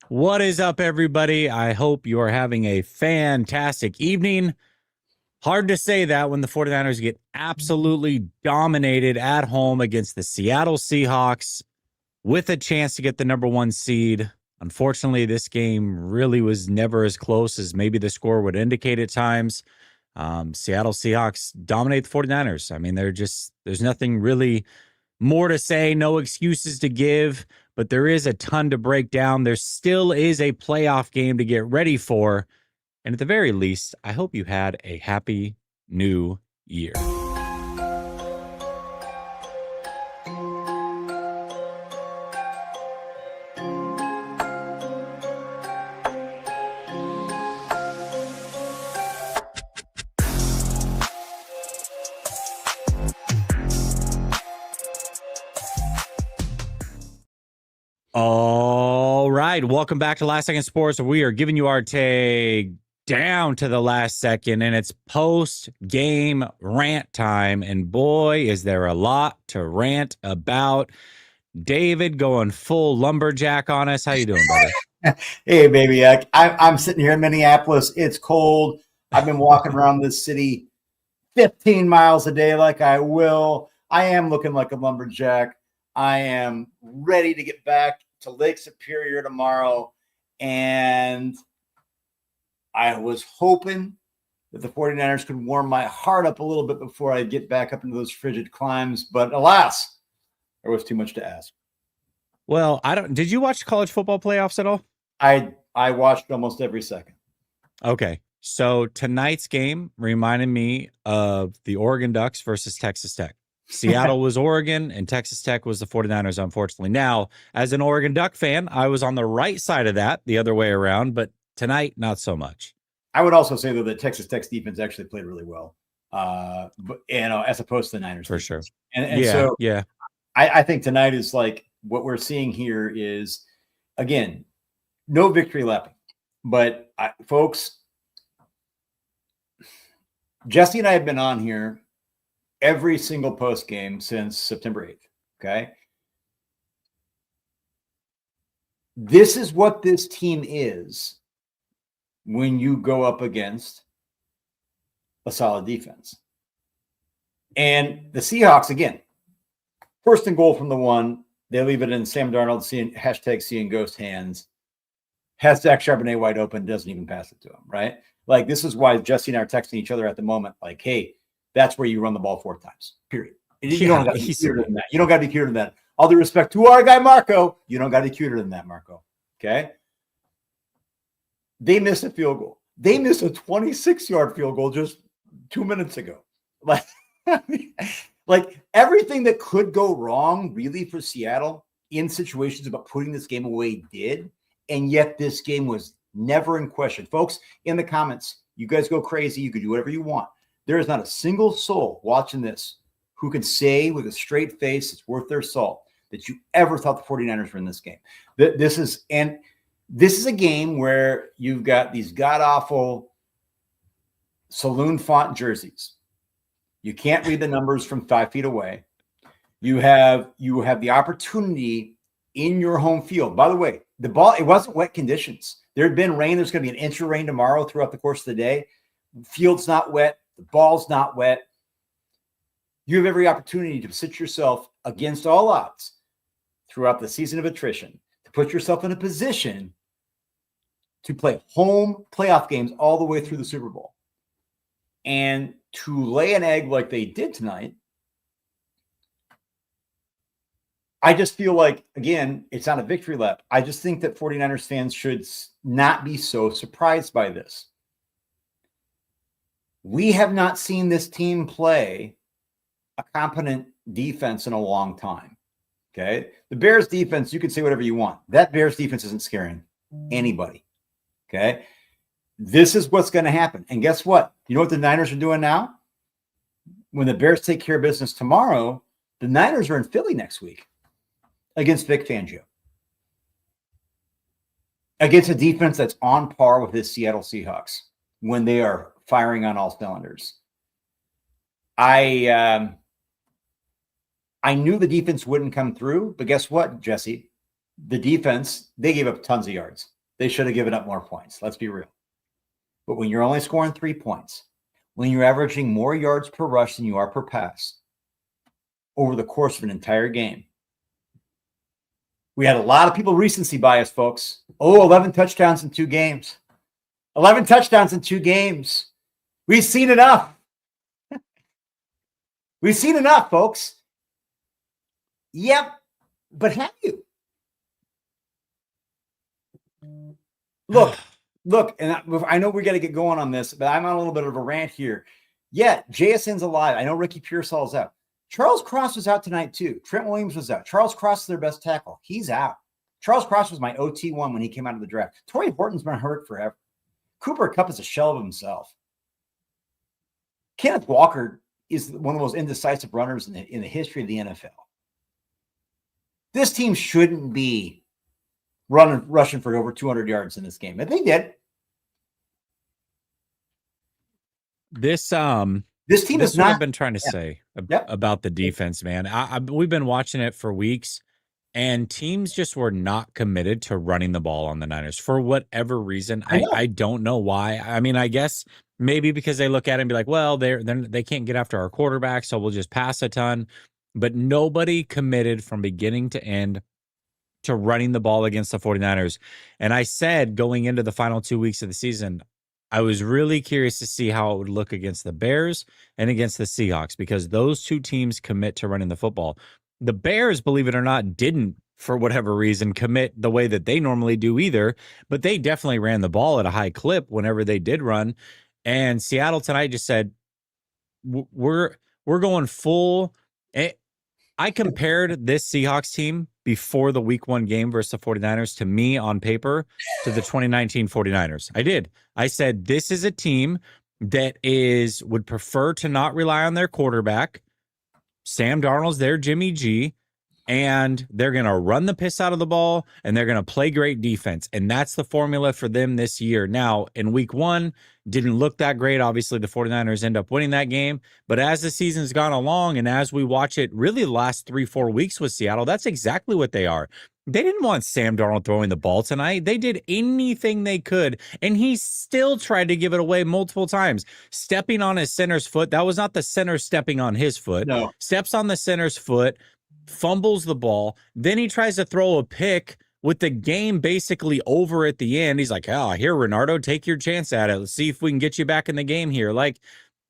What is up, everybody? I hope you're having a fantastic evening. Hard to say that when the 49ers get absolutely dominated at home against the Seattle Seahawks with a chance to get the number one seed. Unfortunately, this game really was never as close as maybe the score would indicate at times. Seattle Seahawks dominate the 49ers. I mean, there's nothing really more to say, no excuses to give, but there is a ton to break down. There still is a playoff game to get ready for. And at the very least, I hope you had a happy new year. All right. Welcome back to Last Second Sports. We are giving you our take down to the last second, and it's post-game rant time. And boy, is there a lot to rant about. David going full lumberjack on us. How you doing, brother? Hey, baby. I'm sitting here in Minneapolis. It's cold. I've been walking around this city 15 miles a day like I will. I am looking like a lumberjack. I am ready to get back to Lake Superior tomorrow. And I was hoping that the 49ers could warm my heart up a little bit before I get back up into those frigid climes. But alas, there was too much to ask. Well, did you watch college football playoffs at all? I watched almost every second. Okay. So tonight's game reminded me of the Oregon Ducks versus Texas Tech. Seattle was Oregon and Texas Tech was the 49ers, unfortunately. Now, as an Oregon Duck fan, I was on the right side of that, the other way around, but tonight, not so much. I would also say, though, that Texas Tech's defense actually played really well, but as opposed to the Niners. For sure. And so I think tonight is like what we're seeing here is, again, no victory lapping. But, folks, Jesse and I have been on here every single post game since September 8th. Okay. This is what this team is when you go up against a solid defense. And the Seahawks, again, first and goal from the one, they leave it in Sam Darnold seeing ghost hands. Has Zach Charbonnet wide open, doesn't even pass it to him, right? Like, this is why Jesse and I are texting each other at the moment, like, hey, that's where you run the ball 4 times, period. You don't got to be cuter than that. You don't got to be cuter than that. All due respect to our guy, Marco, you don't got to be cuter than that, Marco, okay? They missed a field goal. They missed a 26-yard field goal just 2 minutes ago. Like everything that could go wrong, really, for Seattle in situations about putting this game away did, and yet this game was never in question. Folks, in the comments, you guys go crazy. You can do whatever you want. There is not a single soul watching this who can say with a straight face it's worth their salt that you ever thought the 49ers were in this game. This is a game where you've got these god-awful saloon font jerseys. You can't read the numbers from 5 feet away. You have the opportunity in your home field. By the way, the ball, it wasn't wet conditions. There had been rain. There's going to be an inch of rain tomorrow throughout the course of the day. Field's not wet. The ball's not wet. You have every opportunity to sit yourself against all odds throughout the season of attrition, to put yourself in a position to play home playoff games all the way through the Super Bowl. And to lay an egg like they did tonight, I just feel like, again, it's not a victory lap. I just think that 49ers fans should not be so surprised by this. We have not seen this team play a competent defense in a long time. Okay. The Bears defense, you can say whatever you want. That Bears defense isn't scaring anybody. Okay. This is what's going to happen. And guess what? You know what the Niners are doing now? When the Bears take care of business tomorrow, the Niners are in Philly next week against Vic Fangio. Against a defense that's on par with this Seattle Seahawks when they are firing on all cylinders. I knew the defense wouldn't come through, but guess what, Jesse? The defense, they gave up tons of yards. they should have given up more points. Let's be real. But when you're only scoring 3 points, when you're averaging more yards per rush than you are per pass over the course of an entire game, we had a lot of people recency bias, folks. 11 touchdowns in 2 games. 11 touchdowns in 2 games. We've seen enough. We've seen enough, folks. Yep. But have you? Look, and I know we got to get going on this, but I'm on a little bit of a rant here. Yeah, JSN's alive. I know Ricky Pearsall's out. Charles Cross was out tonight too. Trent Williams was out. Charles Cross is their best tackle. He's out. Charles Cross was my OT1 when he came out of the draft. Torrey Horton's been hurt forever. Cooper Kupp is a shell of himself. Kenneth Walker is one of the most indecisive runners in the history of the NFL. This team shouldn't be rushing for over 200 yards in this game. And they did. This team is is not. What I've been trying to say about the defense, man. We've been watching it for weeks, and teams just were not committed to running the ball on the Niners for whatever reason. I don't know why. I mean, I guess maybe because they look at it and be like, well, they can't get after our quarterback, so we'll just pass a ton. But nobody committed from beginning to end to running the ball against the 49ers. And I said going into the final 2 weeks of the season, I was really curious to see how it would look against the Bears and against the Seahawks, because those two teams commit to running the football. The Bears, believe it or not, didn't, for whatever reason, commit the way that they normally do either, but they definitely ran the ball at a high clip whenever they did run. And Seattle tonight just said, we're going full. I compared this Seahawks team before the week 1 game versus the 49ers to me on paper to the 2019 49ers. I did. I said, this is a team that would prefer to not rely on their quarterback. Sam Darnold's their Jimmy G, and they're going to run the piss out of the ball, and they're going to play great defense. And that's the formula for them this year. Now, in week 1, didn't look that great. Obviously, the 49ers end up winning that game. But as the season's gone along, and as we watch it really the last 3-4 weeks with Seattle, that's exactly what they are. They didn't want Sam Darnold throwing the ball tonight. They did anything they could, and he still tried to give it away multiple times. Stepping on his center's foot. That was not the center stepping on his foot. No. Steps on the center's foot, fumbles the ball. Then he tries to throw a pick with the game basically over at the end. He's like, oh, here, Renardo, take your chance at it. Let's see if we can get you back in the game here. Like,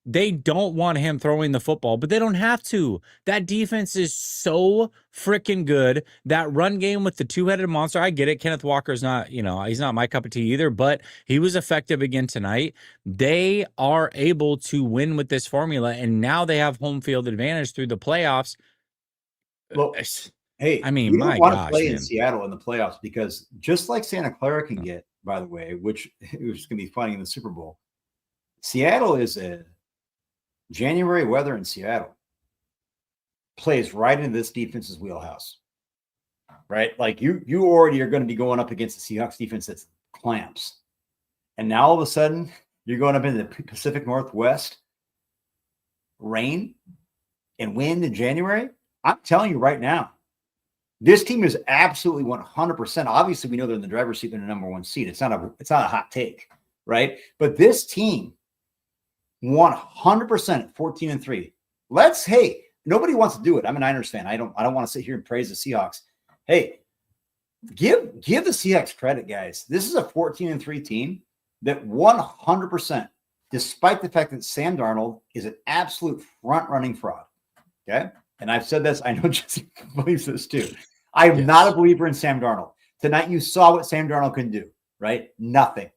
they don't want him throwing the football, but they don't have to. That defense is so freaking good. That run game with the two-headed monster, I get it. Kenneth Walker's not, he's not my cup of tea either, but he was effective again tonight. They are able to win with this formula, and now they have home field advantage through the playoffs. Well, hey, I mean, you my don't want gosh, to play man. in Seattle in the playoffs, because just like Santa Clara can get, by the way, which is going to be funny in the Super Bowl, Seattle is a January weather in Seattle plays right into this defense's wheelhouse, right? Like you already are going to be going up against the Seahawks defense that's clamps. And now all of a sudden you're going up into the Pacific Northwest, rain and wind in January. I'm telling you right now, this team is absolutely 100%. Obviously, we know they're in the driver's seat in the number 1 seed. It's not a hot take, right? But this team, 100% 14-3. Hey, nobody wants to do it. I'm a Niners fan. I don't want to sit here and praise the Seahawks. Hey, give the Seahawks credit, guys. This is a 14-3 team that 100%, despite the fact that Sam Darnold is an absolute front-running fraud. Okay. And I've said this. I know Jesse believes this too. I'm not a believer in Sam Darnold. Tonight, you saw what Sam Darnold can do, right? Nothing.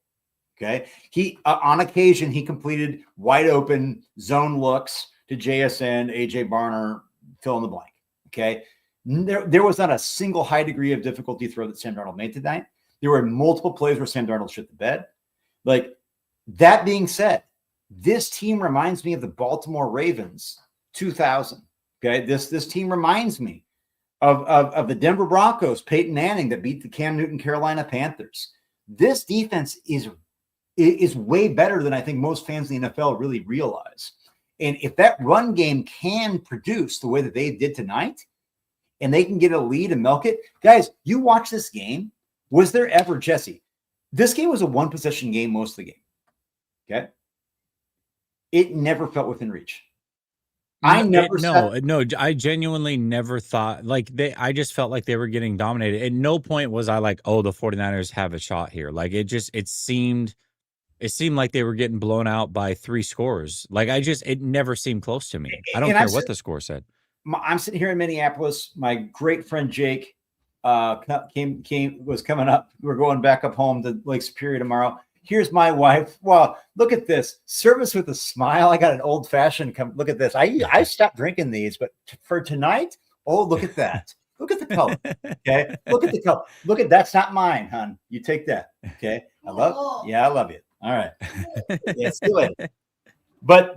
Okay. He, on occasion, he completed wide open zone looks to JSN, AJ Barner, fill in the blank. Okay. There was not a single high degree of difficulty throw that Sam Darnold made tonight. There were multiple plays where Sam Darnold shit the bed. Like, that being said, this team reminds me of the Baltimore Ravens 2000. Okay. This team reminds me of the Denver Broncos, Peyton Manning, that beat the Cam Newton Carolina Panthers. This defense is way better than I think most fans in the NFL really realize. And if that run game can produce the way that they did tonight, and they can get a lead and milk it, guys, you watch this game. Was there ever, Jesse, This game was a one possession game most of the game. Okay. It never felt within reach. I genuinely never thought I just felt like they were getting dominated. At no point was I like, oh, the 49ers have a shot here. Like it seemed like they were getting blown out by 3 scores. Like it never seemed close to me. I don't care what the score said. I'm sitting here in Minneapolis. My great friend Jake was coming up. We're going back up home to Lake Superior tomorrow. Here's my wife. Wow, look at this. Service with a smile. I got an old fashioned. Look at this. I stopped drinking these, but for tonight, oh, look at that. Look at the color. Okay. Look at the color. Look at that's not mine, hon. You take that. Okay. I love you. All right. Yeah, see you later. But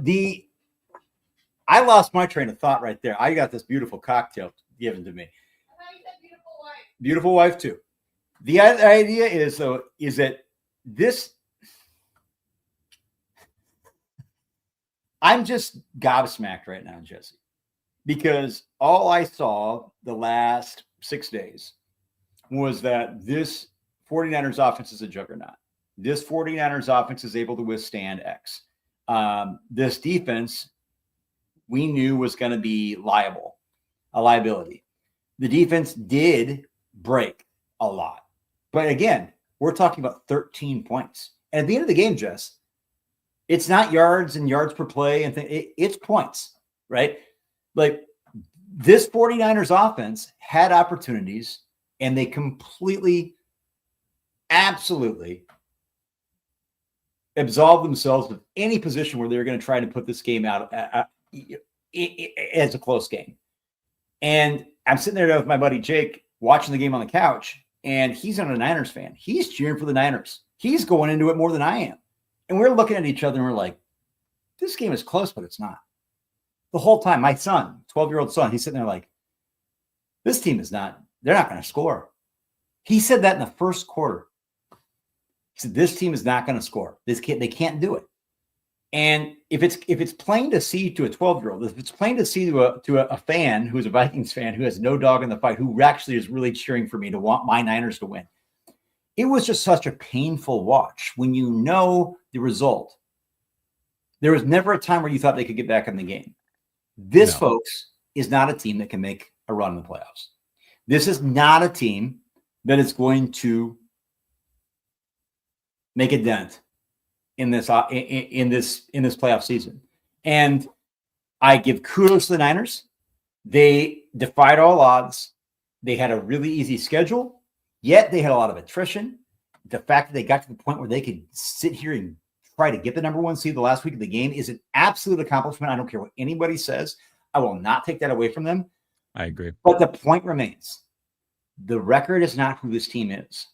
I lost my train of thought right there. I got this beautiful cocktail given to me. Beautiful wife too. The idea is that this, I'm just gobsmacked right now, Jesse, because all I saw the last 6 days was that this 49ers offense is a juggernaut. This 49ers offense is able to withstand X. This defense we knew was going to be a liability. The defense did break a lot. But again, we're talking about 13 points. And at the end of the game, Jess, it's not yards and yards per play and it's points, right? Like this 49ers offense had opportunities and they absolutely absolved themselves of any position where they're going to try to put this game out as a close game. And I'm sitting there with my buddy Jake watching the game on the couch, and he's not a Niners fan. He's cheering for the Niners. He's going into it more than I am. And we're looking at each other and we're like, this game is close, but it's not. The whole time, my son, 12-year-old son, he's sitting there like, this team they're not going to score. He said that in the first quarter. He said, this team is not going to score. They can't do it. And if it's plain to see to a 12-year-old, if it's plain to see to a fan who's a Vikings fan who has no dog in the fight, who actually is really cheering for me to want my Niners to win, it was just such a painful watch when you know the result. There was never a time where you thought they could get back in the game. This, folks, is not a team that can make a run in the playoffs. This is not a team that is going to make a dent in this playoff season. And I give kudos to the Niners. They defied all odds. They had a really easy schedule, yet they had a lot of attrition. The fact that they got to the point where they could sit here and try to get the number 1 seed the last week of the game is an absolute accomplishment. I don't care what anybody says. I will not take that away from them. I agree. But the point remains. The record is not who this team is.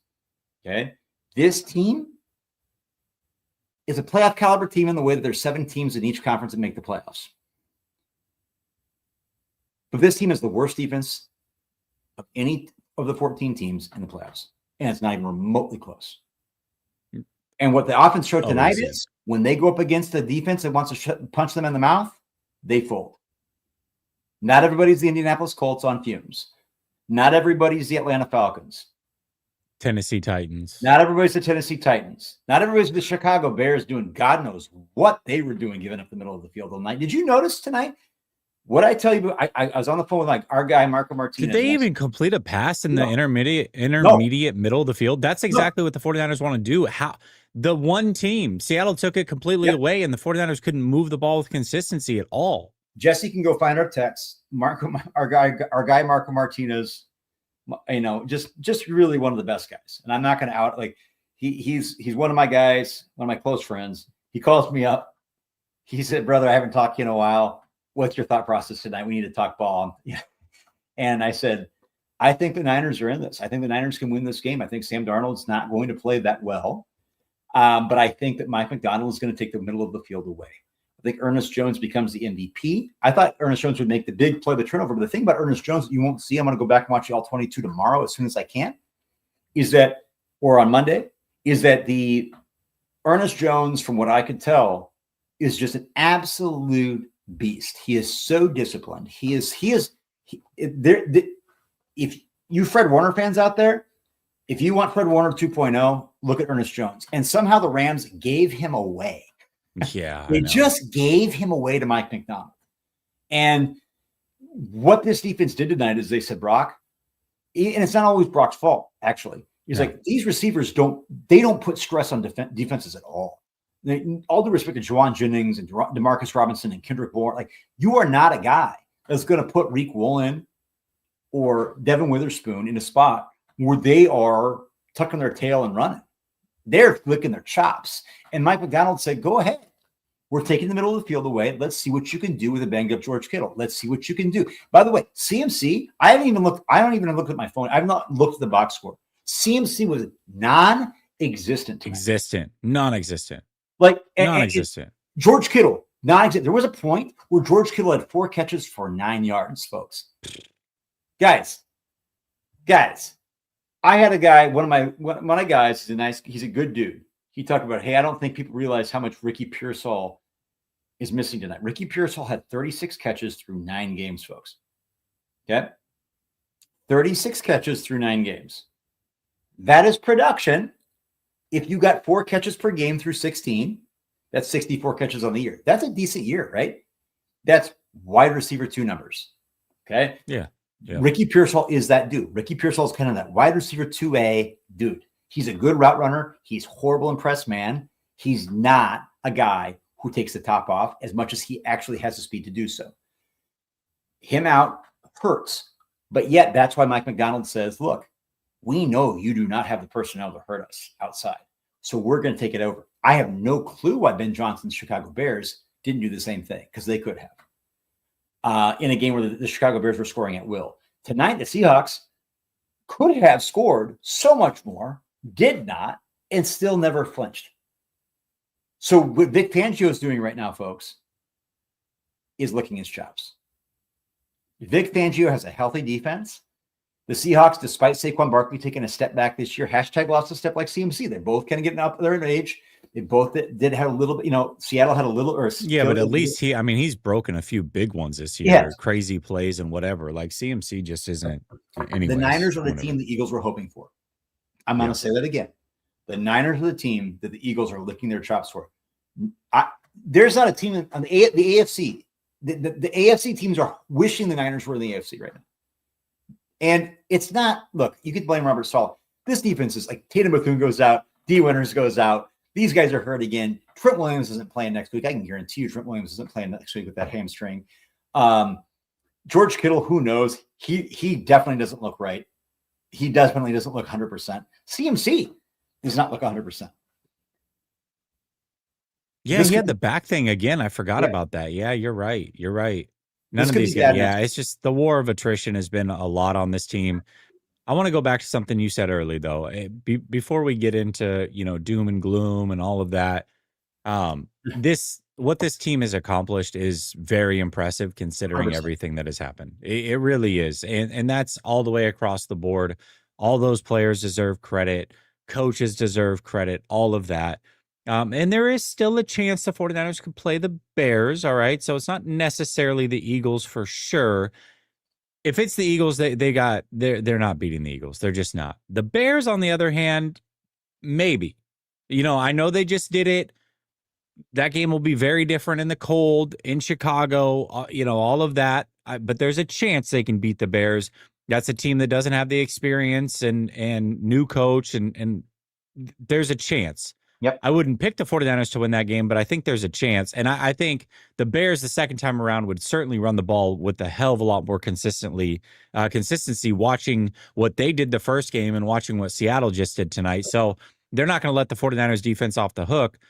Okay? This team is a playoff caliber team in the way that there's 7 teams in each conference that make the playoffs. But this team is the worst defense of any of the 14 teams in the playoffs. And it's not even remotely close. And what the offense showed tonight is when they go up against a defense that wants to punch them in the mouth, they fold. Not everybody's the Indianapolis Colts on fumes. Not everybody's the Atlanta Falcons. Tennessee Titans. Not everybody's the Tennessee Titans. Not everybody's the Chicago Bears doing God knows what they were doing giving up the middle of the field all night. Did you notice tonight? What I tell you, I was on the phone with like our guy, Marco Martinez. Did they even complete a pass in the intermediate middle of the field? That's exactly what the 49ers want to do. How the one team, Seattle took it completely away, and the 49ers couldn't move the ball with consistency at all. Jesse can go find our text. Marco, our guy Marco Martinez, just really one of the best guys. And I'm not going to out like he's one of my guys, one of my close friends. He calls me up. He said, "Brother, I haven't talked to you in a while. What's your thought process tonight? We need to talk ball." Yeah. And I said, I think the Niners are in this. I think the Niners can win this game. I think Sam Darnold's not going to play that well. But I think that Mike McDonald is going to take the middle of the field away. I think Ernest Jones becomes the MVP. I thought Ernest Jones would make the big play, the turnover. But the thing about Ernest Jones, you won't see, I'm going to go back and watch all 22 tomorrow as soon as I can, or on Monday, is that the Ernest Jones, from what I could tell, is just an absolute beast. He is so disciplined. If you Fred Warner fans out there, If you want Fred Warner 2.0, look at Ernest Jones. And somehow the Rams gave him away. Yeah. They just gave him away to Mike McDonald. And what this defense did tonight is they said, Brock, and it's not always Brock's fault, actually. He's like, these receivers don't put stress on defenses at all. All due respect to Juwan Jennings and DeMarcus Robinson and Kendrick Bourne, like, you are not a guy that's going to put Reek Woolen or Devin Witherspoon in a spot where they are tucking their tail and running. They're flicking their chops. And Mike McDonald said, go ahead. We're taking the middle of the field away. Let's see what you can do with a banged up George Kittle. Let's see what you can do. By the way, CMC, I don't even look at my phone. I've not looked at the box score. CMC was non-existent tonight. Non-existent. Like non-existent. George Kittle, non-existent. There was a point where George Kittle had 4 catches for 9 yards, folks. Guys, I had a guy, one of my guys, he's a good dude. He talked about, hey, I don't think people realize how much Ricky Pearsall is missing tonight. Ricky Pearsall had 36 catches through 9 games, folks. Okay? 36 catches through 9 games. That is production. If you got 4 catches per game through 16, that's 64 catches on the year. That's a decent year, right? That's wide receiver 2 numbers. Okay? Yeah. Ricky Pearsall is that dude. Ricky Pearsall is kind of that wide receiver 2A dude. He's a good route runner. He's horrible in press man. He's not a guy who takes the top off as much as he actually has the speed to do so. Him out hurts. But yet that's why Mike McDonald says, look, we know you do not have the personnel to hurt us outside. So we're going to take it over. I have no clue why Ben Johnson's Chicago Bears didn't do the same thing, because they could have. In a game where the Chicago Bears were scoring at will. Tonight, the Seahawks could have scored so much more, did not, and still never flinched. So what Vic Fangio is doing right now, folks, is licking his chops. Vic Fangio has a healthy defense. The Seahawks, despite Saquon Barkley taking a step back this year, hashtag lost a step like CMC. They're both kind of getting up there in age. They both did have a little bit, Seattle had a little. But at least he's broken a few big ones this year. Yes. Crazy plays and whatever. Like CMC just isn't. Anyways, the Niners are the team the Eagles were hoping for. I'm going to say that again. The Niners are the team that the Eagles are licking their chops for. There's not a team on the AFC. The AFC teams are wishing the Niners were in the AFC right now. And it's not, look, you could blame Robert Saleh. This defense is like Tatum Bethune goes out, D. Winters goes out. These guys are hurt again. Trent Williams isn't playing next week. I can guarantee you Trent Williams isn't playing next week with that hamstring. George Kittle, who knows? He definitely doesn't look right. He definitely doesn't look 100%. CMC does not look 100%. Yeah, he had the back thing again. I forgot about that. Yeah, you're right. None of these guys. Yeah, it's just the war of attrition has been a lot on this team. I want to go back to something you said early, though. Before we get into doom and gloom and all of that, what this team has accomplished is very impressive considering 100%. Everything that has happened. It really is, and that's all the way across the board. All those players deserve credit. Coaches deserve credit. All of that. And there is still a chance the 49ers could play the Bears. All right. So it's not necessarily the Eagles for sure. If it's the Eagles, they're not beating the Eagles. They're just not. The Bears, on the other hand, maybe. I know they just did it. That game will be very different in the cold, in Chicago, all of that. But there's a chance they can beat the Bears. That's a team that doesn't have the experience and new coach, and there's a chance. Yep. I wouldn't pick the 49ers to win that game, but I think there's a chance. And I think the Bears the second time around would certainly run the ball with a hell of a lot more consistency watching what they did the first game and watching what Seattle just did tonight. So they're not going to let the 49ers defense off the hook.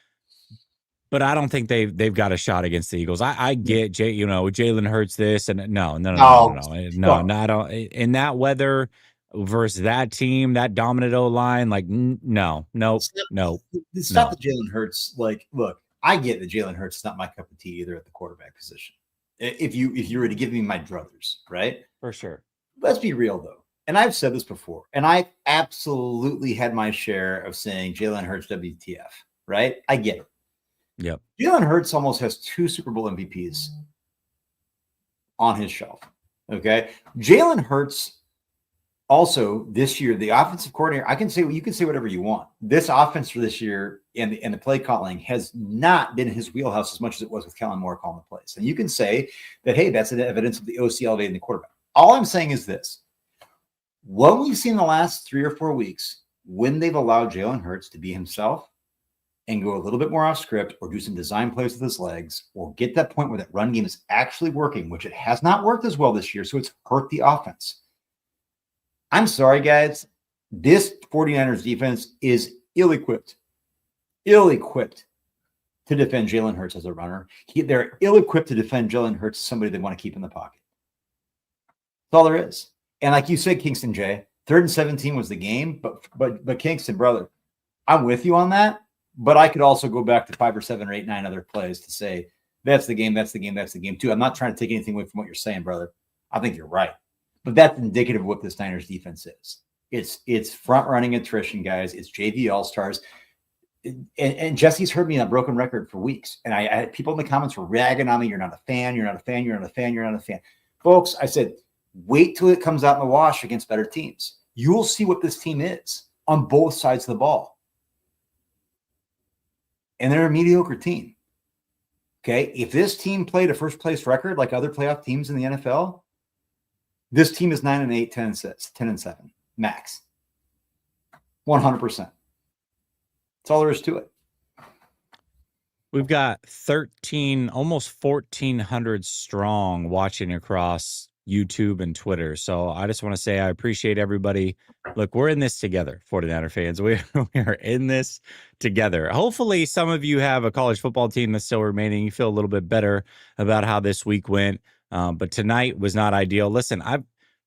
But I don't think they've got a shot against the Eagles. I get Jalen Hurts this and no. I don't. In that weather versus that team, that dominant O-line, like no. It's not the Jalen Hurts. Like, look, I get that Jalen Hurts is not my cup of tea either at the quarterback position. If you were to give me my druthers, right? For sure. Let's be real though. And I've said this before, and I absolutely had my share of saying Jalen Hurts WTF, right? I get it. Yep. Jalen Hurts almost has 2 Super Bowl MVPs on his shelf. Okay. Jalen Hurts Also, this year, the offensive coordinator, you can say whatever you want. This offense for this year and the play calling has not been his wheelhouse as much as it was with Kellen Moore calling the plays. And you can say that, hey, that's an evidence of the OC elevating the quarterback. All I'm saying is this. What we've seen the last 3 or 4 weeks, when they've allowed Jalen Hurts to be himself and go a little bit more off script or do some design plays with his legs or get that point where that run game is actually working, which it has not worked as well this year, so it's hurt the offense. I'm sorry, guys. This 49ers defense is ill-equipped to defend Jalen Hurts as a runner. They're ill-equipped to defend Jalen Hurts as somebody they want to keep in the pocket. That's all there is. And like you said, Kingston J, 3rd and 17 was the game, but Kingston, brother, I'm with you on that. But I could also go back to 5 or 7 or 8, 9 other plays to say that's the game too. I'm not trying to take anything away from what you're saying, brother. I think you're right. But that's indicative of what this Niners defense is. It's front-running attrition, guys. It's JV All-Stars. And Jesse's heard me on a broken record for weeks. And I had people in the comments were ragging on me. You're not a fan. You're not a fan. You're not a fan. You're not a fan. Folks, I said, wait till it comes out in the wash against better teams. You'll see what this team is on both sides of the ball. And they're a mediocre team. Okay? If this team played a first-place record like other playoff teams in the NFL, this team is 9-8, 10-7, max. 100%. That's all there is to it. We've got 13, almost 1,400 strong watching across YouTube and Twitter. So I just want to say I appreciate everybody. Look, we're in this together, 49er fans. We are in this together. Hopefully some of you have a college football team that's still remaining. You feel a little bit better about how this week went. But tonight was not ideal. Listen,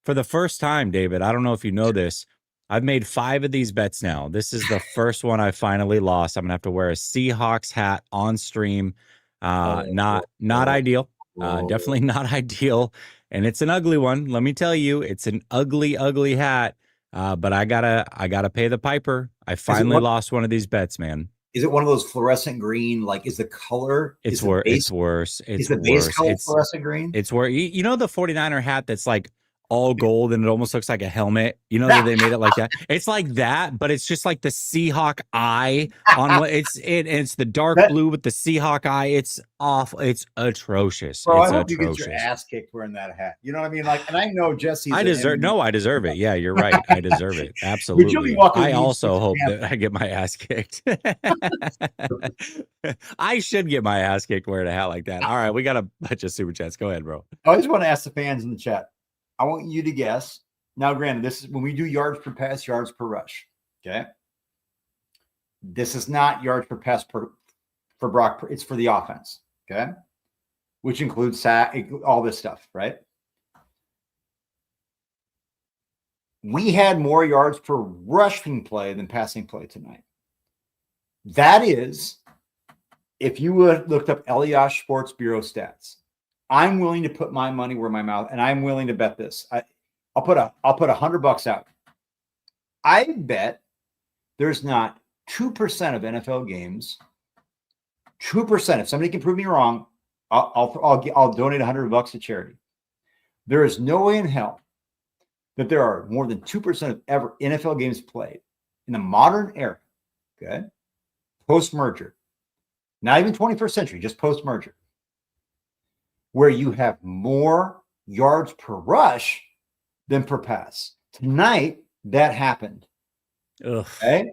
for the first time, David, I don't know if you know this, I've made 5 of these bets now. This is the first one I finally lost. I'm gonna have to wear a Seahawks hat on stream. Not ideal. Definitely not ideal. And it's an ugly one. Let me tell you, it's an ugly, ugly hat. But I gotta pay the piper. I finally lost one of these bets, man. Is it one of those fluorescent green? Like, is the color? It's worse. It's worse. Is the base color fluorescent green? It's where you know the 49er hat that's like all gold and it almost looks like a helmet. You know that they made it like that. It's like that, but it's just like the Seahawk eye on what it's the dark blue with the Seahawk eye. It's awful. It's atrocious. Bro, it's I hope you get your ass kicked wearing that hat. You know what I mean? Like, and I know Jesse. I deserve it. Yeah, you're right. I deserve it. Absolutely. I also hope that I get my ass kicked. I should get my ass kicked wearing a hat like that. All right, we got a bunch of super chats. Go ahead, bro. I just want to ask the fans in the chat. I want you to guess. Now, granted, this is when we do yards per pass, yards per rush. Okay. This is not yards per pass for Brock. It's for the offense. Okay. Which includes all this stuff, right? We had more yards per rushing play than passing play tonight. That is, if you would looked up Elias Sports Bureau stats, I'm willing to put my money where my mouth, and I'm willing to bet this. I'll put $100 out. I bet there's not 2% of NFL games. 2%. If somebody can prove me wrong, I'll donate $100 to charity. There is no way in hell that there are more than 2% of ever NFL games played in the modern era. Okay, post-merger, not even 21st century, just post-merger, where you have more yards per rush than per pass. Tonight, that happened. Ugh. Okay?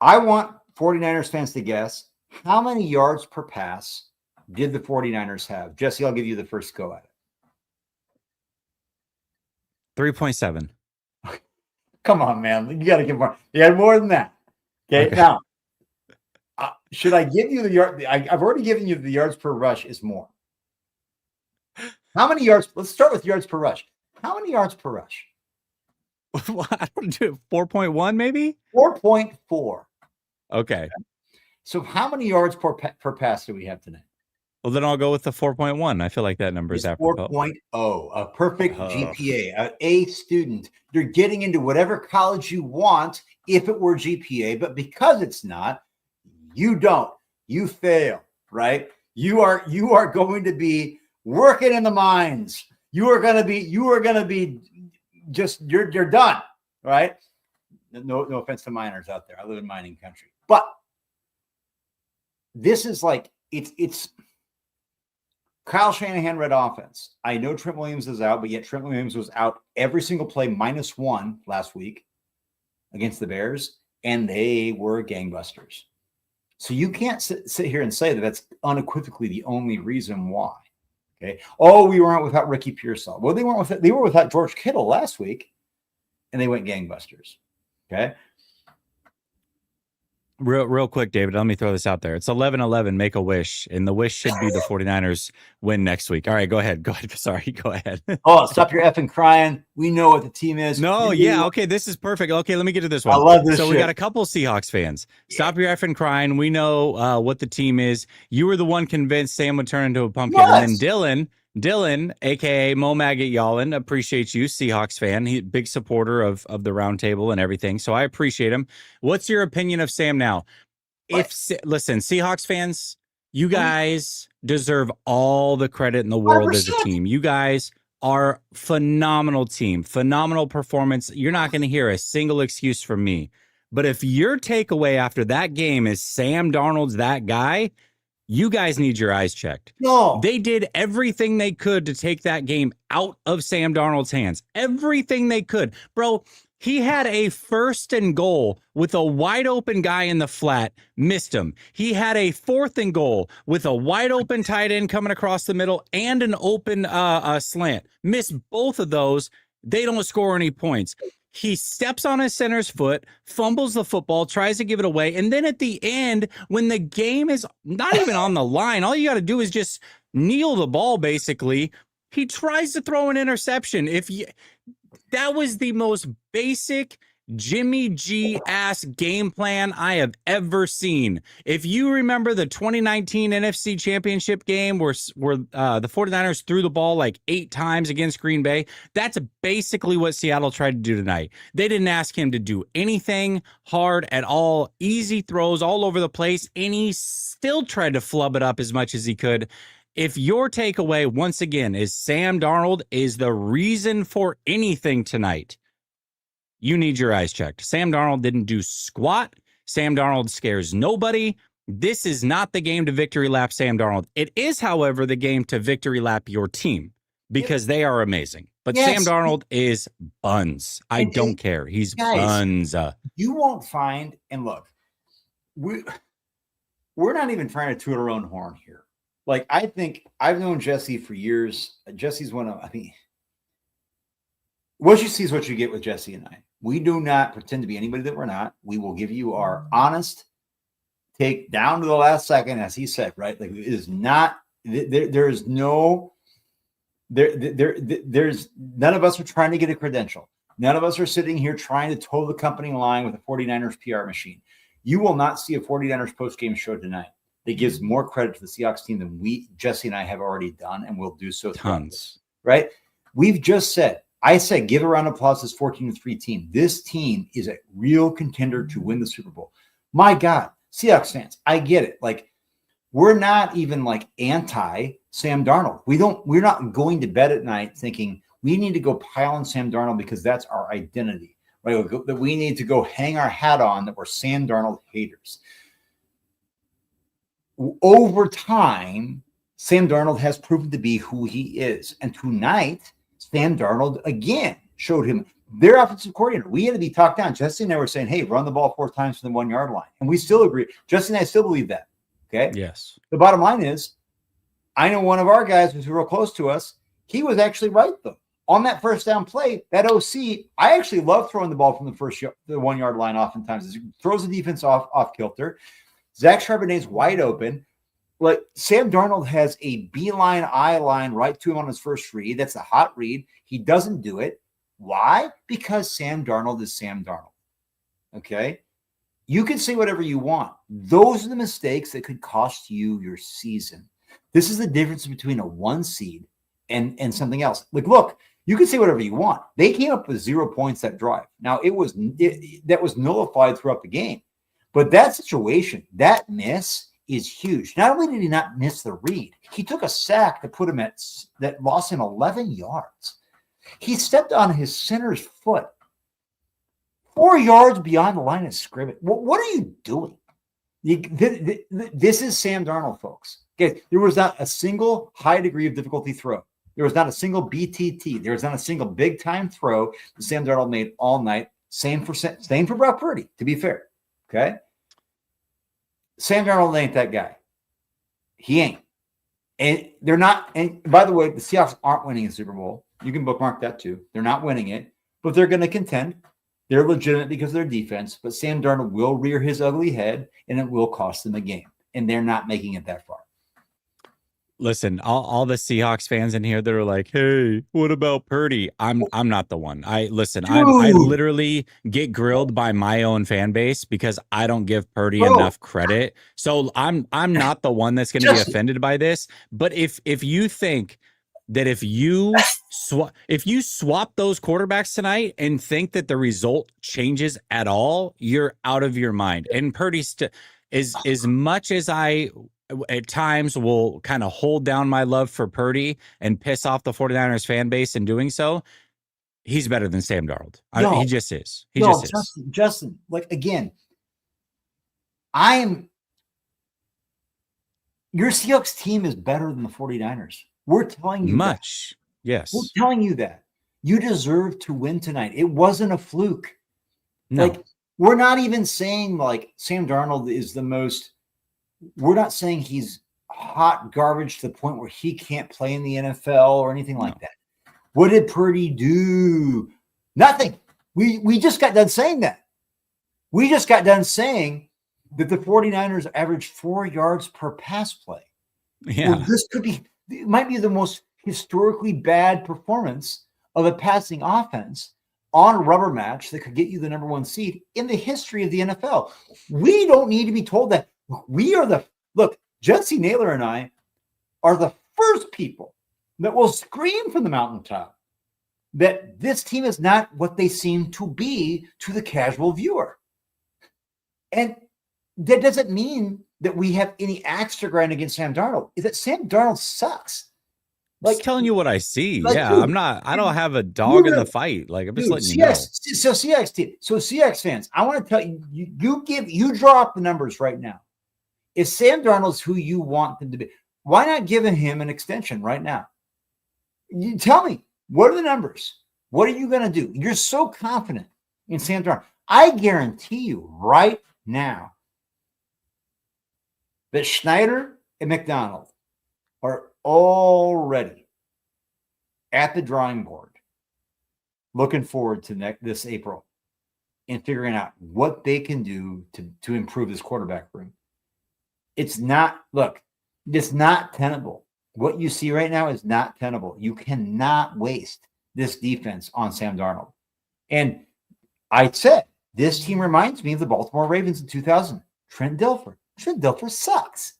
I want 49ers fans to guess how many yards per pass did the 49ers have? Jesse, I'll give you the first go at it. 3.7. Come on, man. You got to give more. You had more than that. Okay. Now, should I give you the yard? I've already given you the yards per rush is more. How many yards? Let's start with yards per rush. How many yards per rush? I don't do 4.1 maybe? 4.4. Okay. So how many yards per pass do we have tonight? Well, then I'll go with the 4.1. I feel like that number is apropos. 4.0, a perfect GPA, an A student. You're getting into whatever college you want if it were GPA, but because it's not, you don't. You fail, right? You are going to be working in the mines. You are going to be just you're done. right? No offense to miners out there. I live in mining country. But this is like, it's Kyle Shanahan read offense. I know Trent Williams is out, but yet Trent Williams was out every single play -1 last week against the Bears, and they were gangbusters. So you can't sit here and say that that's unequivocally the only reason why. Okay. Oh, we weren't without Ricky Pearsall. Well, they were without George Kittle last week, and they went gangbusters. Okay. Real quick, David, let me throw this out there. It's 11-11, make a wish, and the wish should be the 49ers win next week. All right, go ahead. Sorry, go ahead. Oh, stop your effing crying. We know what the team is. No, yeah, okay, this is perfect. Okay, let me get to this one. I love this So shit. we got a couple Seahawks fans. Stop your effing crying. We know what the team is. You were the one convinced Sam would turn into a pumpkin. Yes. And then Dylan, aka Mo Maggot Yallin, appreciates you, Seahawks fan. He big supporter of the round table and everything. So I appreciate him. What's your opinion of Sam now? Listen, Seahawks fans, you guys deserve all the credit in the world 100%. as a team. You guys are phenomenal team, phenomenal performance. You're not going to hear a single excuse from me. But if your takeaway after that game is Sam Darnold's that guy, you guys need your eyes checked. No. They did everything they could to take that game out of Sam Darnold's hands. Everything they could. Bro, he had a 1st and goal with a wide open guy in the flat, missed him. He had a 4th and goal with a wide open tight end coming across the middle and an open slant. Missed both of those. They don't score any points. He steps on his center's foot, fumbles the football, tries to give it away. And then at the end, when the game is not even on the line, all you got to do is just kneel the ball, basically. He tries to throw an interception. That was the most basic Jimmy G ass game plan I have ever seen. If you remember the 2019 NFC Championship game where the 49ers threw the ball like 8 times against Green Bay, that's basically what Seattle tried to do tonight. They didn't ask him to do anything hard at all. Easy throws all over the place, and he still tried to flub it up as much as he could. If your takeaway, once again, is Sam Darnold is the reason for anything tonight, you need your eyes checked. Sam Darnold didn't do squat. Sam Darnold scares nobody. This is not the game to victory lap Sam Darnold. It is, however, the game to victory lap your team because they are amazing. But Yes. Sam Darnold is buns. I don't care. He's buns. You won't find, and look, we're not even trying to toot our own horn here. Like, I think I've known Jesse for years. Jesse's one of, I think, what you see is what you get with Jesse and I. We do not pretend to be anybody that we're not. We will give you our honest take down to the last second, as he said, right? Like, it is not, there's none of us are trying to get a credential. None of us are sitting here trying to toe the company line with a 49ers PR machine. You will not see a 49ers post-game show tonight that gives more credit to the Seahawks team than Jesse and I have already done, and we'll do so. Tons. Right? We've just said, I said, give a round of applause to this 14-3 team. This team is a real contender to win the Super Bowl. My God, Seahawks fans, I get it. Like, we're not even like anti Sam Darnold. We're not going to bed at night thinking we need to go pile on Sam Darnold because that's our identity. Right? That we need to go hang our hat on that we're Sam Darnold haters. Over time, Sam Darnold has proven to be who he is. And tonight, Sam Darnold again showed him their offensive coordinator. We had to be talked down. Jesse and I were saying, hey, run the ball 4 times from the 1 yard line. And we still agree. Jesse and I still believe that. Okay. Yes. The bottom line is, I know one of our guys who's real close to us. He was actually right, though. On that first down play, that OC, I actually love throwing the ball from the 1 yard line oftentimes. It throws the defense off kilter. Zach Charbonnet's wide open. Like, Sam Darnold has a beeline eye line right to him on his first read. That's a hot read. He doesn't do it. Why? Because Sam Darnold is Sam Darnold. Okay? You can say whatever you want. Those are the mistakes that could cost you your season. This is the difference between a 1 seed and something else. Like, look, you can say whatever you want. They came up with 0 points that drive. Now, that was nullified throughout the game. But that situation, that miss is huge. Not only did he not miss the read, he took a sack to put him that lost him 11 yards. He stepped on his center's foot 4 yards beyond the line of scrimmage. What are you doing? This is Sam Darnold, folks. Okay, there was not a single high degree of difficulty throw. There was not a single BTT. There was not a single big time throw that Sam Darnold made all night. Same for Brock Purdy, to be fair. Okay. Sam Darnold ain't that guy. He ain't. And they're not. And by the way, the Seahawks aren't winning the Super Bowl. You can bookmark that too. They're not winning it, but they're going to contend. They're legitimate because of their defense, but Sam Darnold will rear his ugly head and it will cost them a game. And they're not making it that far. Listen, all the Seahawks fans in here that are like, "Hey, what about Purdy?" I'm not the one. I literally get grilled by my own fan base because I don't give Purdy enough credit. So I'm not the one that's going to be offended by this. But if you think that if you swap those quarterbacks tonight and think that the result changes at all, you're out of your mind. And Purdy is as much as I at times will kind of hold down my love for Purdy and piss off the 49ers fan base in doing so, he's better than Sam Darnold. He just is. He just is. Justin, like, again, your Seahawks team is better than the 49ers. We're telling you much. Yes. We're telling you that. You deserve to win tonight. It wasn't a fluke. No. Like, we're not even saying like Sam Darnold is the most. We're not saying he's hot garbage to the point where he can't play in the NFL or anything like that. What did Purdy do? Nothing. We just got done saying that. We just got done saying that the 49ers averaged 4 yards per pass play. Yeah. Well, it might be the most historically bad performance of a passing offense on a rubber match that could get you the number 1 seed in the history of the NFL. We don't need to be told that. Jesse Naylor and I are the first people that will scream from the mountaintop that this team is not what they seem to be to the casual viewer. And that doesn't mean that we have any axe to grind against Sam Darnold. Is that Sam Darnold sucks. Like, telling you what I see. Dude, I don't have a dog in the fight. Like, I'm just letting you know. So Seahawks fans, I want to tell you, you draw up the numbers right now. If Sam Darnold's who you want them to be, why not give him an extension right now? You tell me, what are the numbers? What are you going to do? You're so confident in Sam Darnold. I guarantee you right now that Schneider and McDonald are already at the drawing board looking forward to this April and figuring out what they can do to improve this quarterback room. It's not tenable. What you see right now is not tenable. You cannot waste this defense on Sam Darnold. And I said, this team reminds me of the Baltimore Ravens in 2000. Trent Dilfer sucks.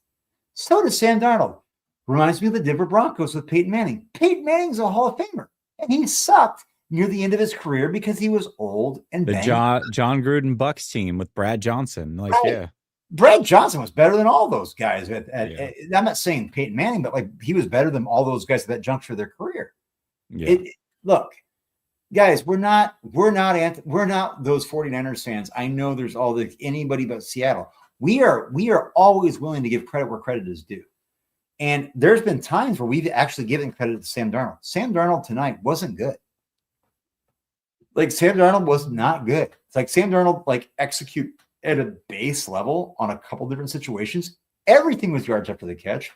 So does Sam Darnold. Reminds me of the Denver Broncos with Peyton Manning. Peyton Manning's a Hall of Famer. And he sucked near the end of his career because he was old and the John Gruden Bucks team with Brad Johnson. Like, right. Yeah. Brad Johnson was better than all those guys. I'm not saying Peyton Manning, but like he was better than all those guys at that juncture of their career. Yeah. Look, guys, we're not those 49ers fans. I know there's anybody but Seattle. We are always willing to give credit where credit is due. And there's been times where we've actually given credit to Sam Darnold. Sam Darnold tonight wasn't good. Like, Sam Darnold was not good. It's like Sam Darnold execute at a base level on a couple different situations. Everything was yards after the catch.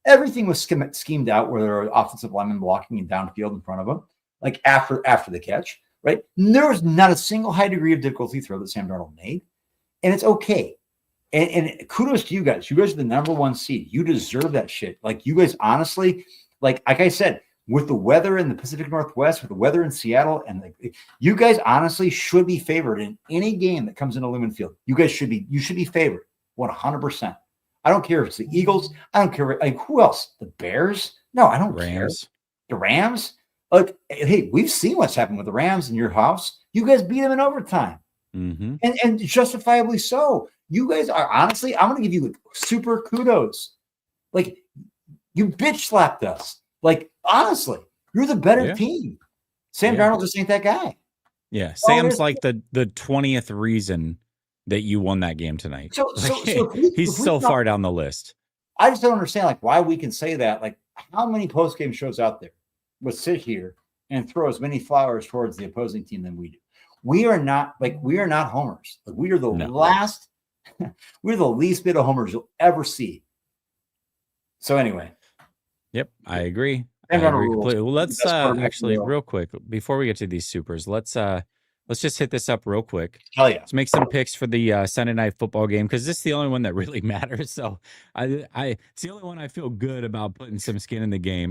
Everything was schemed out where there were offensive linemen blocking and downfield in front of him, like after the catch, right? And there was not a single high degree of difficulty throw that Sam Darnold made. And it's okay. And kudos to you guys. You guys are the number 1 seed. You deserve that shit. Like, you guys, honestly, like I said, with the weather in the Pacific Northwest, with the weather in Seattle, and you guys honestly should be favored in any game that comes into Lumen Field. You should be favored 100%. I don't care if it's the Eagles. I don't care. Like, who else? The Bears? No, I don't care. The Rams? Like, hey, we've seen what's happened with the Rams in your house. You guys beat them in overtime. Mm-hmm. And justifiably so. You guys are, honestly, I'm going to give you super kudos. Like, you bitch slapped us. Like, honestly, you're the better team. Sam Darnold just ain't that guy. Yeah, Sam's like the 20th reason that you won that game tonight. So He's so far down the list. I just don't understand like why we can say that. Like, how many post game shows out there would sit here and throw as many flowers towards the opposing team than we do? We are not homers. Like, we are the last. We're the least bit of homers you'll ever see. So anyway. Yep, I agree. I agree completely. Well, let's actually real quick before we get to these supers, let's just hit this up real quick. Hell yeah. Let's make some picks for the Sunday night football game because this is the only one that really matters. So it's the only one I feel good about putting some skin in the game.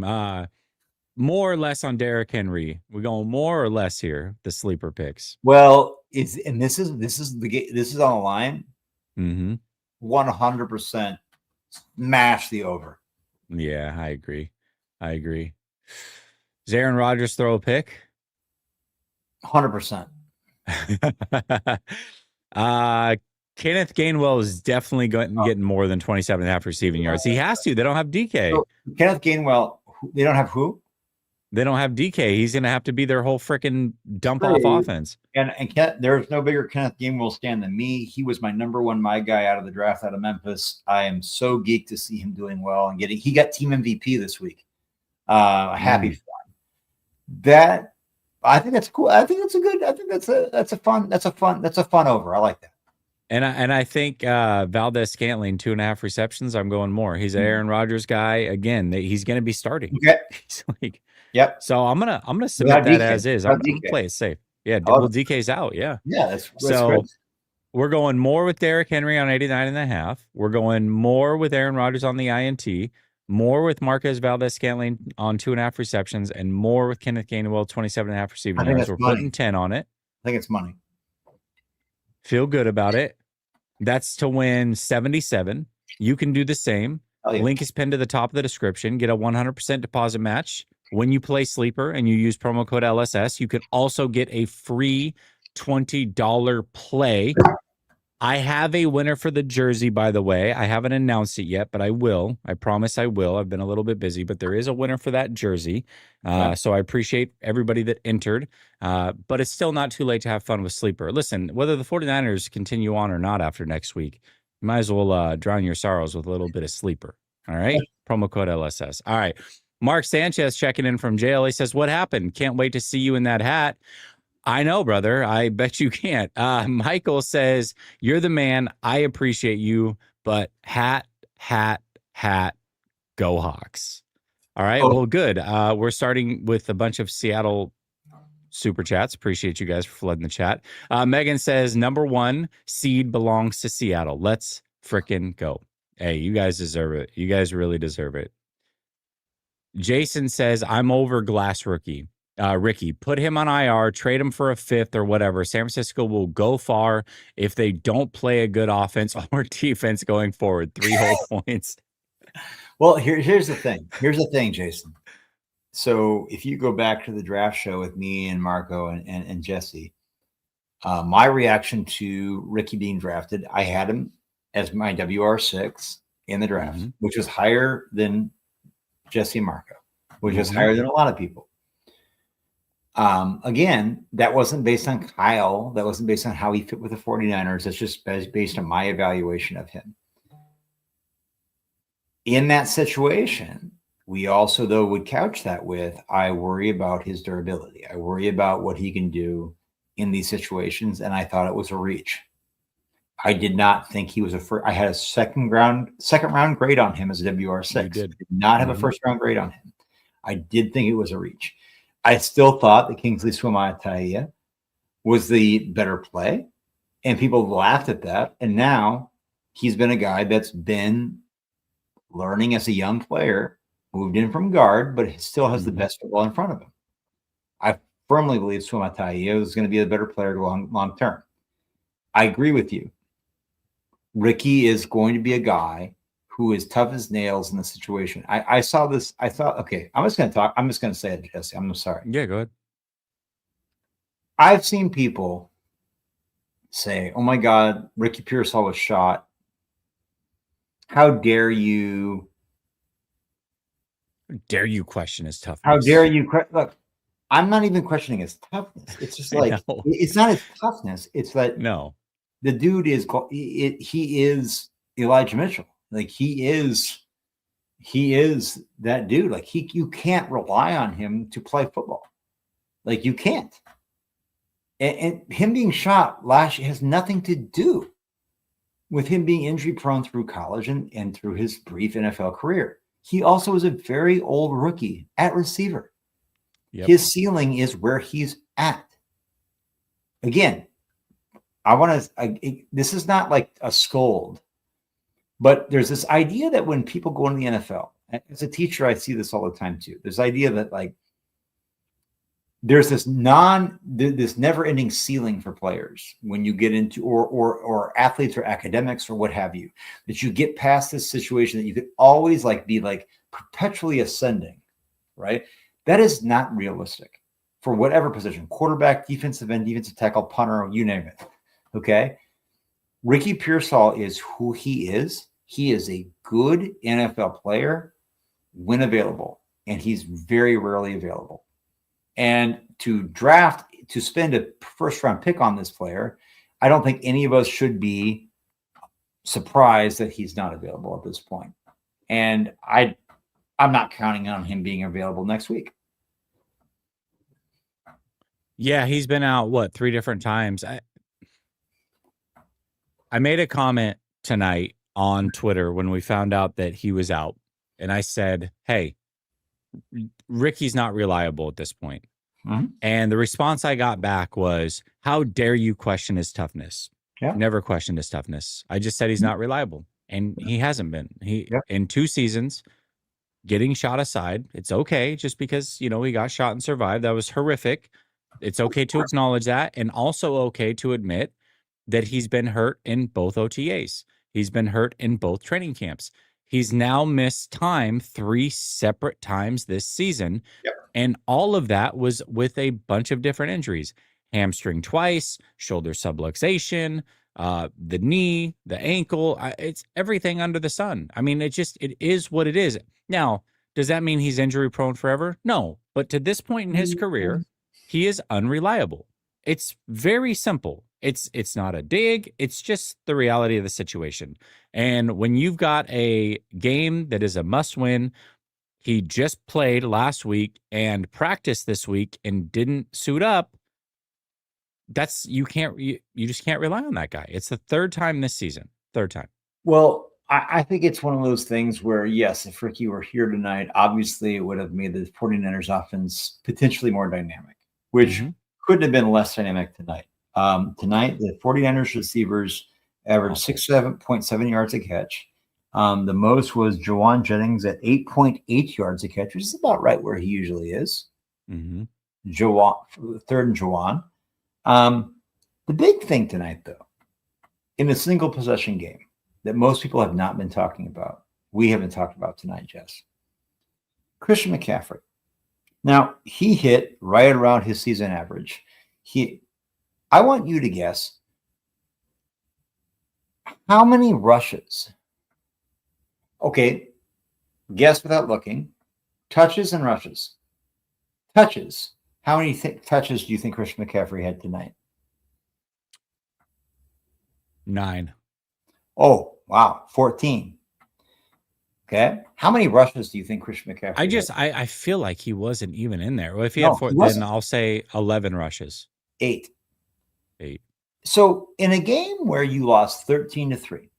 More or less on Derrick Henry. We're going more or less here. The sleeper picks. Well, this is on the line. 100% smash the over. Yeah, I agree. Does Aaron Rodgers throw a pick? 100%. Kenneth Gainwell is definitely getting more than 27.5 receiving yards. He has to. They don't have DK. So Kenneth Gainwell, they don't have who? They don't have DK. He's going to have to be their whole freaking dump-off offense. And there's no bigger Kenneth Gainwell stand than me. He was my number one my guy out of the draft out of Memphis. I am so geeked to see him doing well and he got team MVP this week. Happy for him. That I think that's cool. I think that's a fun over. I like that. And I think Valdez-Scantling 2.5 receptions. I'm going more. He's an Aaron Rodgers guy again. He's going to be starting. Okay. He's like, yep. So I'm gonna submit that as is. I'm gonna play it safe. Yeah. Well, DK's out. Yeah. Yeah. That's so. Good. We're going more with Derrick Henry on 89.5. We're going more with Aaron Rodgers on the INT. More with Marquez Valdez-Scantling on 2.5 receptions, and more with Kenneth Gainwell 27.5 receiving yards. We're putting 10 on it. I think it's money. Feel good about it. That's to win 77. You can do the same. Yeah. Link is pinned to the top of the description. Get a 100% deposit match when you play Sleeper and you use promo code LSS. You can also get a free $20 play. I have a winner for the jersey, by the way. I haven't announced it yet, but I will. I promise I will. I've been a little bit busy, but there is a winner for that jersey. So I appreciate everybody that entered. But it's still not too late to have fun with Sleeper. Listen, whether the 49ers continue on or not after next week, you might as well drown your sorrows with a little bit of Sleeper. All right? Promo code LSS. All right. Mark Sanchez checking in from jail. He says, what happened? Can't wait to see you in that hat. I know, brother. I bet you can't. Michael says, you're the man. I appreciate you, but hat, go Hawks. All right. Well, good. We're starting with a bunch of Seattle super chats. Appreciate you guys for flooding the chat. Megan says, number 1 seed belongs to Seattle. Let's frickin' go. Hey, you guys deserve it. You guys really deserve it. Jason says, I'm over Glass Ricky, put him on IR, trade him for a 5th or whatever. San Francisco will go far if they don't play a good offense or defense going forward. 3 whole points. Well, here's the thing. Here's the thing, Jason. So if you go back to the draft show with me and Marco and Jesse, my reaction to Ricky being drafted, I had him as my WR6 in the draft, which was higher than Jesse and Marco, which is higher than a lot of people. Again, that wasn't based on Kyle. That wasn't based on how he fit with the 49ers. That's just based on my evaluation of him. In that situation, we also, though, would couch that with, I worry about his durability. I worry about what he can do in these situations. And I thought it was a reach. I did not think he was I had a second round grade on him as a WR6. Did not have a first round grade on him. I did think it was a reach. I still thought that Kingsley Suamataia was the better play, and people laughed at that. And now he's been a guy that's been learning as a young player, moved in from guard, but still has the best football in front of him. I firmly believe Suamataia is going to be a better player long term. I agree with you. Ricky is going to be a guy who is tough as nails in the situation. I saw this. I thought, okay, I'm just going to talk. I'm just going to say it, Jesse. I'm sorry. Yeah, go ahead. I've seen people say, oh my God, Ricky Pearsall was shot. How dare you? How dare you question his toughness? How dare you? Look, I'm not even questioning his toughness. It's just I like know. it's not his toughness. It's that No. the dude is he is Elijah Mitchell. Like he is that dude. Like you can't rely on him to play football. Like you can't. And him being shot last year has nothing to do with him being injury prone through college and through his brief NFL career. He also is a very old rookie at receiver. Yep. His ceiling is where he's at. Again, I want to, this is not like a scold, but there's this idea that when people go into the NFL, as a teacher, I see this all the time too. This idea that like, there's this never-ending ceiling for players when you get into or athletes or academics or what have you, that you get past this situation that you could always like be like perpetually ascending, right? That is not realistic for whatever position, quarterback, defensive end, defensive tackle, punter, you name it. Okay. Ricky Pearsall is who he is. He is a good NFL player when available, and he's very rarely available. And to spend a first round pick on this player, I don't think any of us should be surprised that he's not available at this point. And I'm not counting on him being available next week. Yeah, he's been out, 3 different times. I made a comment tonight on Twitter when we found out that he was out. And I said, hey, Ricky's not reliable at this point. Mm-hmm. And the response I got back was, how dare you question his toughness? Yeah. Never questioned his toughness. I just said he's not reliable. And he hasn't been. In 2 seasons, getting shot aside, it's okay just because, he got shot and survived. That was horrific. It's okay to acknowledge that, and also okay to admit that he's been hurt in both OTAs. He's been hurt in both training camps. He's now missed time 3 separate times this season. Yep. And all of that was with a bunch of different injuries. Hamstring twice, shoulder subluxation, the knee, the ankle. It's everything under the sun. I mean, it is what it is. Now, does that mean he's injury prone forever? No. But to this point in his career, he is unreliable. It's very simple. It's not a dig. It's just the reality of the situation. And when you've got a game that is a must win, he just played last week and practiced this week and didn't suit up. You just can't rely on that guy. It's the 3rd time this season. 3rd time. Well, I think it's one of those things where, yes, if Ricky were here tonight, obviously it would have made the 49ers offense potentially more dynamic, which couldn't have been less dynamic tonight. Tonight, the 49ers receivers averaged 7.7 yards a catch. The most was Jawan Jennings at 8.8 yards a catch, which is about right where he usually is. Mm-hmm. Third and Jawan. The big thing tonight, though, in a single possession game that most people have not been talking about, we haven't talked about tonight, Jess. Christian McCaffrey. Now, he hit right around his season average. I want you to guess how many rushes. Okay, guess without looking. Touches and rushes. Touches. How many touches do you think Christian McCaffrey had tonight? 9. Oh, wow. 14. Okay. How many rushes do you think Christian McCaffrey had? I feel like he wasn't even in there. Well, if he had 4, then I'll say 11 rushes. 8. 8. So in a game where you lost 13-3.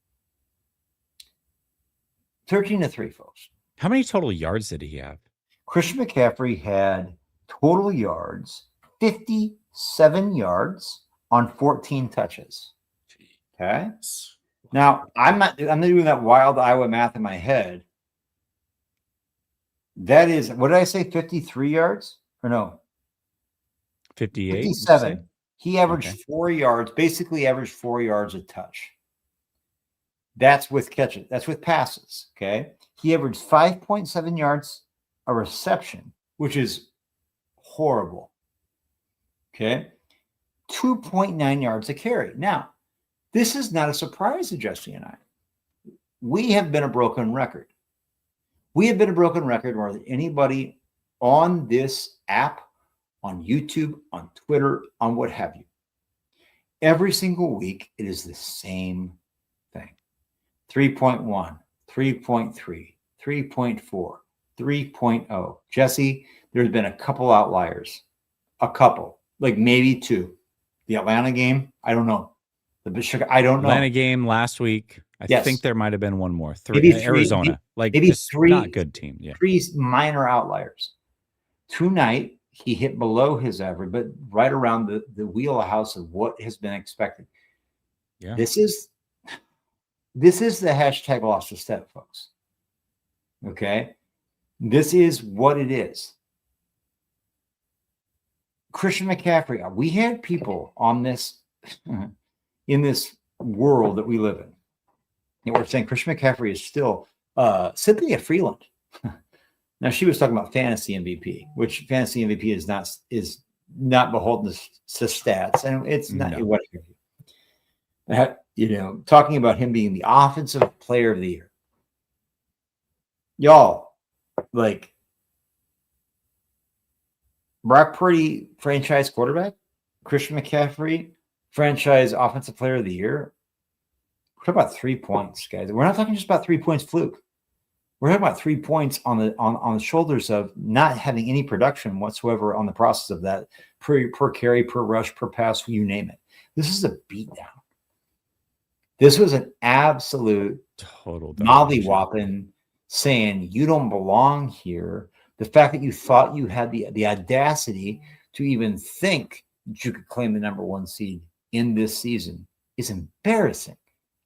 13-3, folks. How many total yards did he have? Christian McCaffrey had total yards, 57 yards on 14 touches. Okay. Now, I'm not doing that wild Iowa math in my head. That is, what did I say? 53 yards? Or no? 58. 57. He averaged 4 yards, basically averaged 4 yards a touch. That's with catches. That's with passes. Okay. He averaged 5.7 yards a reception, which is horrible. Okay. 2.9 yards a carry. Now, this is not a surprise to Jesse and I. We have been a broken record. We have been a broken record more than anybody on this app, on YouTube, on Twitter, on what have you. Every single week, it is the same thing. 3.1, 3.3, 3.4, 3.0. Jesse, there's been a couple outliers. A couple, like maybe two. The Atlanta game, I don't know. The Bishop, I don't know. Atlanta game last week. I think there might have been one more. Maybe three, Arizona, maybe just three, not good team. Yeah, three minor outliers. Tonight, he hit below his average, but right around the wheelhouse of what has been expected. Yeah, this is the hashtag lost a step, folks. Okay, this is what it is. Christian McCaffrey, we had people on this in this world that we live in. And we're saying Christian McCaffrey is still Cynthia Freeland. Now she was talking about fantasy MVP, which fantasy MVP is not beholden to stats, and it's not what talking about him being the offensive player of the year. Y'all, like Brock Purdy, franchise quarterback, Christian McCaffrey, franchise offensive player of the year. We're talking about 3 points, guys. We're not talking just about 3 points fluke. We're talking about 3 points on the shoulders of not having any production whatsoever on the process of that per carry, per rush, per pass, you name it. This is a beatdown. This was an absolute total mollywhopping saying you don't belong here. The fact that you thought you had the audacity to even think that you could claim the number 1 seed in this season is embarrassing.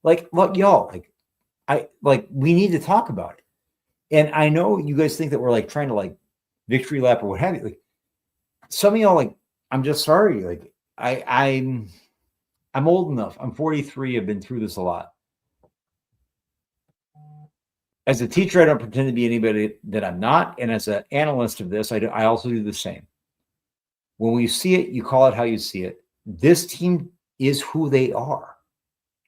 Like, look, y'all, we need to talk about it. And I know you guys think that we're like trying to like victory lap or what have you. Like some of y'all, like, I'm just sorry. Like I'm old enough. I'm 43. I've been through this a lot. As a teacher, I don't pretend to be anybody that I'm not. And as an analyst of this, I also do the same. When we see it, you call it how you see it. This team is who they are.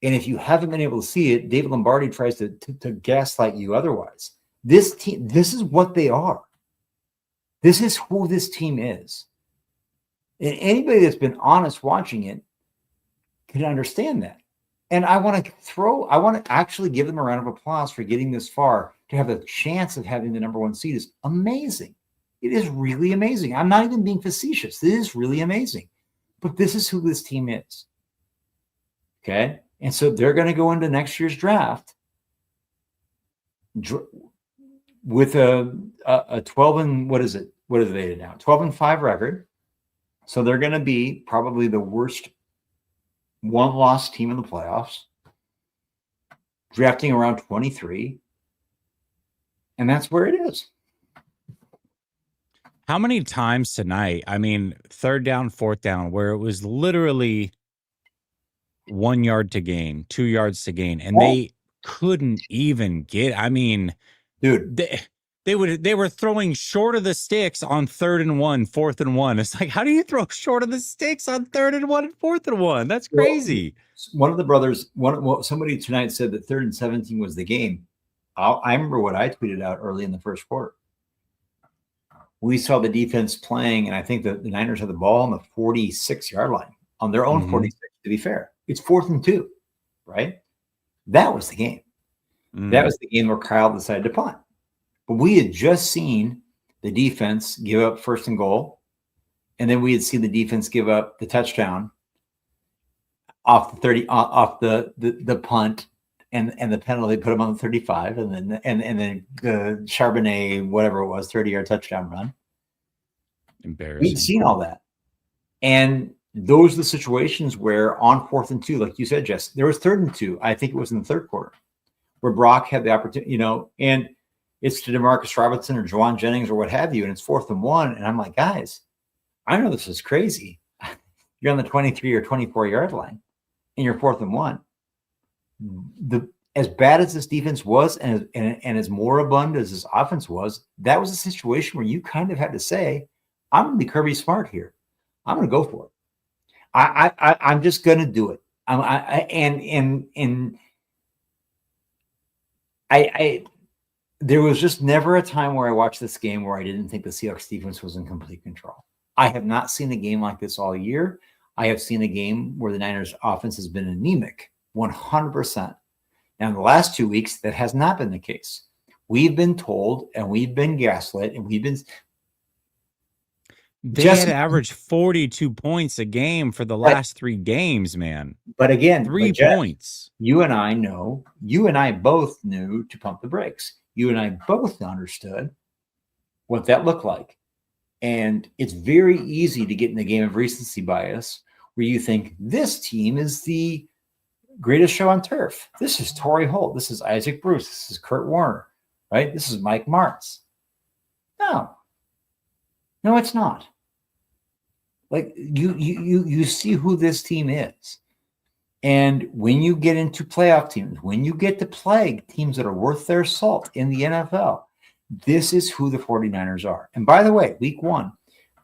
And if you haven't been able to see it, David Lombardi tries to gaslight you otherwise. This team, this is what they are. This is who this team is. And anybody that's been honest watching it can understand that. And I want to actually give them a round of applause for getting this far. To have the chance of having the number 1 seed is amazing. It is really amazing. I'm not even being facetious. This is really amazing. But this is who this team is. Okay? And so they're going to go into next year's draft with a 12 and what is it? What are they now? 12-5 record. So they're going to be probably the worst 1-loss team in the playoffs, drafting around 23. And that's where it is. How many times tonight? I mean, 3rd down, 4th down, where it was literally 1 yard to gain, 2 yards to gain, and they couldn't even get. I mean, dude, they were throwing short of the sticks on 3rd and 1, 4th and 1. It's like, how do you throw short of the sticks on 3rd and 1 and 4th and 1? That's crazy. One of the brothers, somebody tonight said that 3rd and 17 was the game. I remember what I tweeted out early in the first quarter. We saw the defense playing, and I think that the Niners had the ball on the 46-yard line, on their own 46, to be fair. It's 4th and 2, right? That was the game. That was the game where Kyle decided to punt. But we had just seen the defense give up 1st and goal, and then we had seen the defense give up the touchdown off the 30, off the punt, and the penalty put them on the 35, and then the Charbonnet, whatever it was, 30-yard touchdown run. Embarrassing. We'd seen all that, and those are the situations where on 4th and 2, like you said, Jess, there was 3rd and 2. I think it was in the 3rd quarter where Brock had the opportunity, and it's to Demarcus Robinson or Juwan Jennings or what have you, and it's 4th and 1, and I'm like, guys, I know this is crazy. You're on the 23 or 24-yard line, and you're 4th and 1. As bad as this defense was, and as moribund as this offense was, that was a situation where you kind of had to say, I'm going to be Kirby Smart here. I'm going to go for it. I'm just going to do it. There was just never a time where I watched this game where I didn't think the Seahawks defense was in complete control. I have not seen a game like this all year. I have seen a game where the Niners offense has been anemic, 100%. Now, in the last 2 weeks, that has not been the case. We've been told and we've been gaslit and we've been. They had averaged 42 points a game for the last 3 games, man. But again, 3 points. You and I both knew to pump the brakes. You and I both understood what that looked like. And it's very easy to get in the game of recency bias where you think this team is the greatest show on turf. This is Torrey Holt. This is Isaac Bruce. This is Kurt Warner, right? This is Mike Martz. No, it's not. Like you see who this team is. And when you get into playoff teams, when you get to play teams that are worth their salt in the NFL, this is who the 49ers are. And by the way, week 1,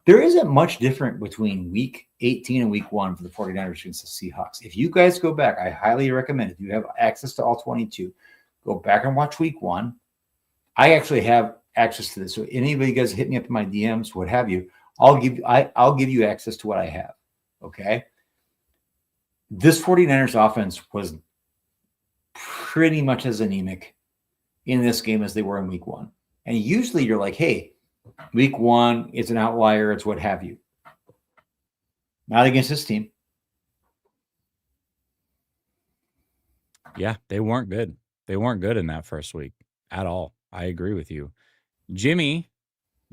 there isn't much different between week 18 and week 1 for the 49ers against the Seahawks. If you guys go back, I highly recommend, if you have access to all 22, go back and watch week 1. I actually have access to this. So anybody guys hit me up in my DMs, what have you, I'll give you access to what I have. Okay. This 49ers offense was pretty much as anemic in this game as they were in week 1. And usually you're like, hey, week 1 is an outlier. It's what have you. Not against this team. Yeah, they weren't good. They weren't good in that first week at all. I agree with you. Jimmy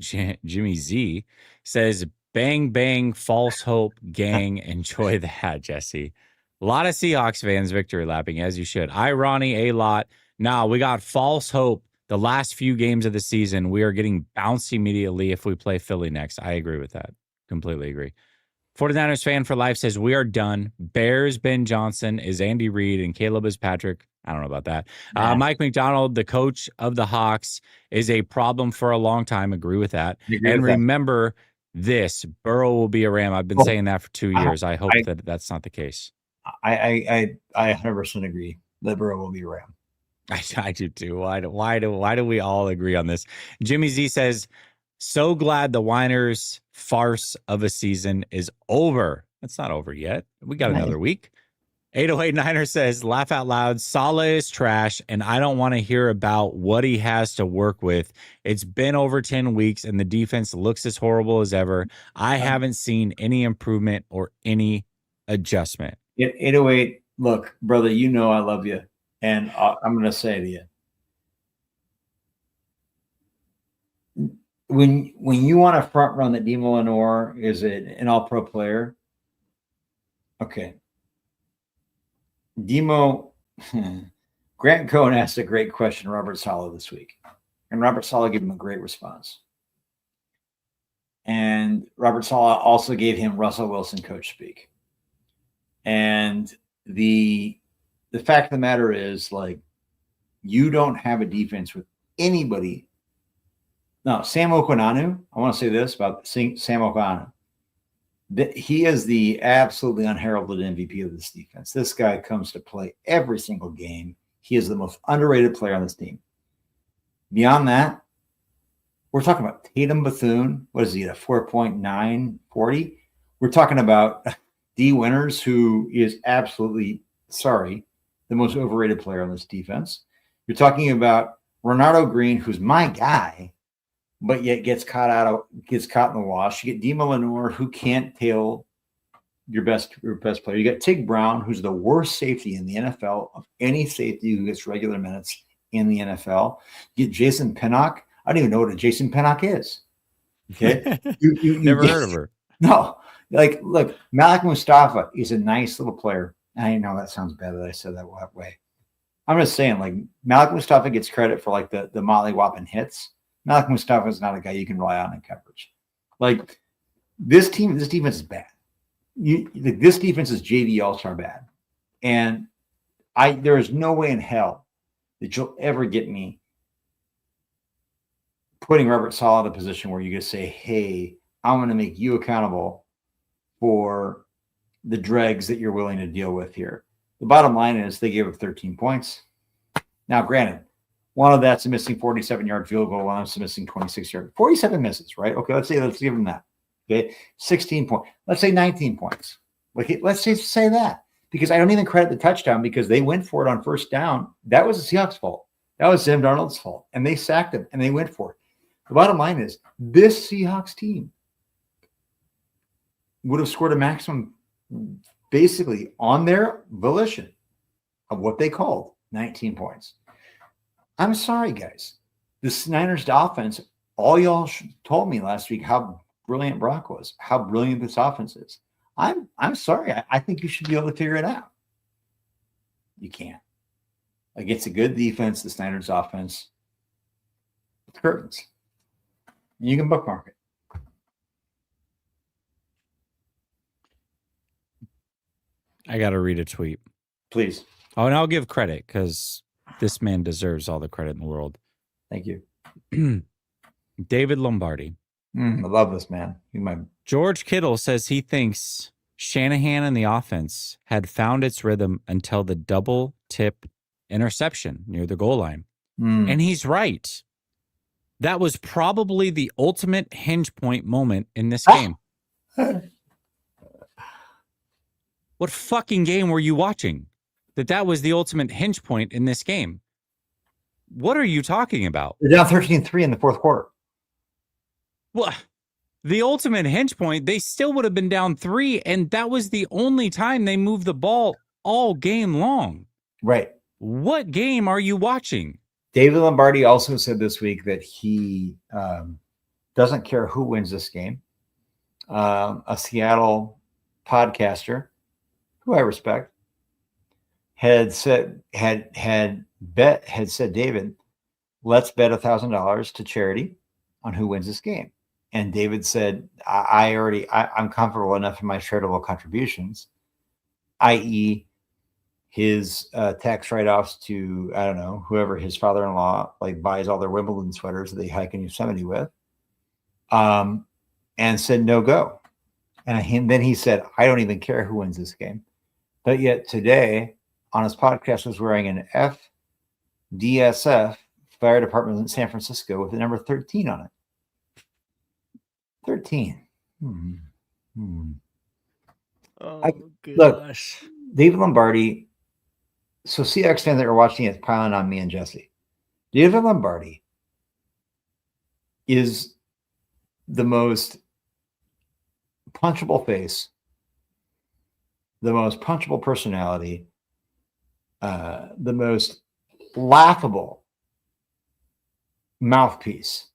Z says, bang, bang, false hope, gang. Enjoy that, Jesse. A lot of Seahawks fans victory lapping, as you should. Ronnie, a lot. Now, we got false hope. The last few games of the season, we are getting bounced immediately if we play Philly next. I agree with that. Completely agree. 49ers fan for life says, we are done. Bears, Ben Johnson is Andy Reid, and Caleb is Patrick. I don't know about that. Mike McDonald, the coach of the Hawks, is a problem for a long time. Agree with that. And remember this, Burrow will be a Ram. I've been saying that for 2 years. I hope that that's not the case. I 100% agree that Burrow will be a Ram. I do too. Why do we all agree on this? Jimmy Z says, so glad the Winers farce of a season is over. It's not over yet. We got another week. 808 Niner says, laugh out loud. Saleh is trash, and I don't want to hear about what he has to work with. It's been over 10 weeks, and the defense looks as horrible as ever. I haven't seen any improvement or any adjustment. 808, look, brother, you know I love you. And I'm going to say to you, when you want to front run that Demo Lenore is an all-pro player, okay. Demo, Grant Cohn asked a great question, Robert Saleh, this week. And Robert Saleh gave him a great response. And Robert Saleh also gave him Russell Wilson coach speak. And the fact of the matter is, like, you don't have a defense with anybody. Now, Sam Okunanu, I want to say this about Sam Okunanu. He is the absolutely unheralded MVP of this defense. This guy comes to play every single game. He is the most underrated player on this team. Beyond that, we're talking about Tatum Bethune. What is he, a 4.940? We're talking about D. Winters, who is absolutely, the most overrated player on this defense. You're talking about Renardo Green, who's my guy, but yet gets caught in the wash. You get Demo Lenore, who can't tail your best player. You got Tig Brown, who's the worst safety in the NFL of any safety who gets regular minutes in the NFL. You get Jason Pinnock. I don't even know what a Jason Pinnock is. Okay, you never heard of her. No, like, look, Malik Mustafa is a nice little player. I know that sounds bad that I said that way. I'm just saying, like, Malik Mustafa gets credit for like the Molly Whopping hits. Malik Mustafa is not a guy you can rely on in coverage. Like, this defense is bad. This defense is JV All-Star bad. And there is no way in hell that you'll ever get me putting Robert Saleh in a position where you just say, hey, I'm going to make you accountable for the dregs that you're willing to deal with here. The bottom line is they gave up 13 points. Now, granted, one of that's a missing 47-yard field goal, one of that's a missing 26-yard. 47 misses, right? Okay, let's give them that. Okay, 16 points. Let's say 19 points. Let's say that, because I don't even credit the touchdown because they went for it on first down. That was the Seahawks' fault. That was Sam Darnold's fault, and they sacked him and they went for it. The bottom line is this Seahawks team would have scored a maximum basically on their volition of what they called 19 points. I'm sorry, guys. The Niners offense, all y'all told me last week how brilliant Brock was, how brilliant this offense is. I'm sorry. I think you should be able to figure it out. You can't. Against a good defense, the Niners offense, it's curtains. You can bookmark it. I got to read a tweet. Please. Oh, and I'll give credit because this man deserves all the credit in the world. Thank you. David Lombardi. I love this man. George Kittle says he thinks Shanahan and the offense had found its rhythm until the double tip interception near the goal line. And he's right. That was probably the ultimate hinge point moment in this game. What fucking game were you watching? That was the ultimate hinge point in this game. What are you talking about? They're down 13-3 in the fourth quarter. Well, the ultimate hinge point, they still would have been down 3, and that was the only time they moved the ball all game long. Right. What game are you watching? David Lombardi also said this week that he doesn't care who wins this game. A Seattle podcaster, who I respect, had said, David, let's bet $1,000 to charity on who wins this game. And David said, I'm comfortable enough in my charitable contributions, i.e., his tax write-offs to, I don't know, whoever his father-in-law buys all their Wimbledon sweaters that they hike in Yosemite with, and said no go. And then he said, I don't even care who wins this game. But yet today on his podcast was wearing an FDSF fire department in San Francisco with the number 13 on it. 13. Oh, look, David Lombardi. So Seahawks fans that are watching it piling on me and Jesse. David Lombardi is the most punchable face, the most punchable personality, the most laughable mouthpiece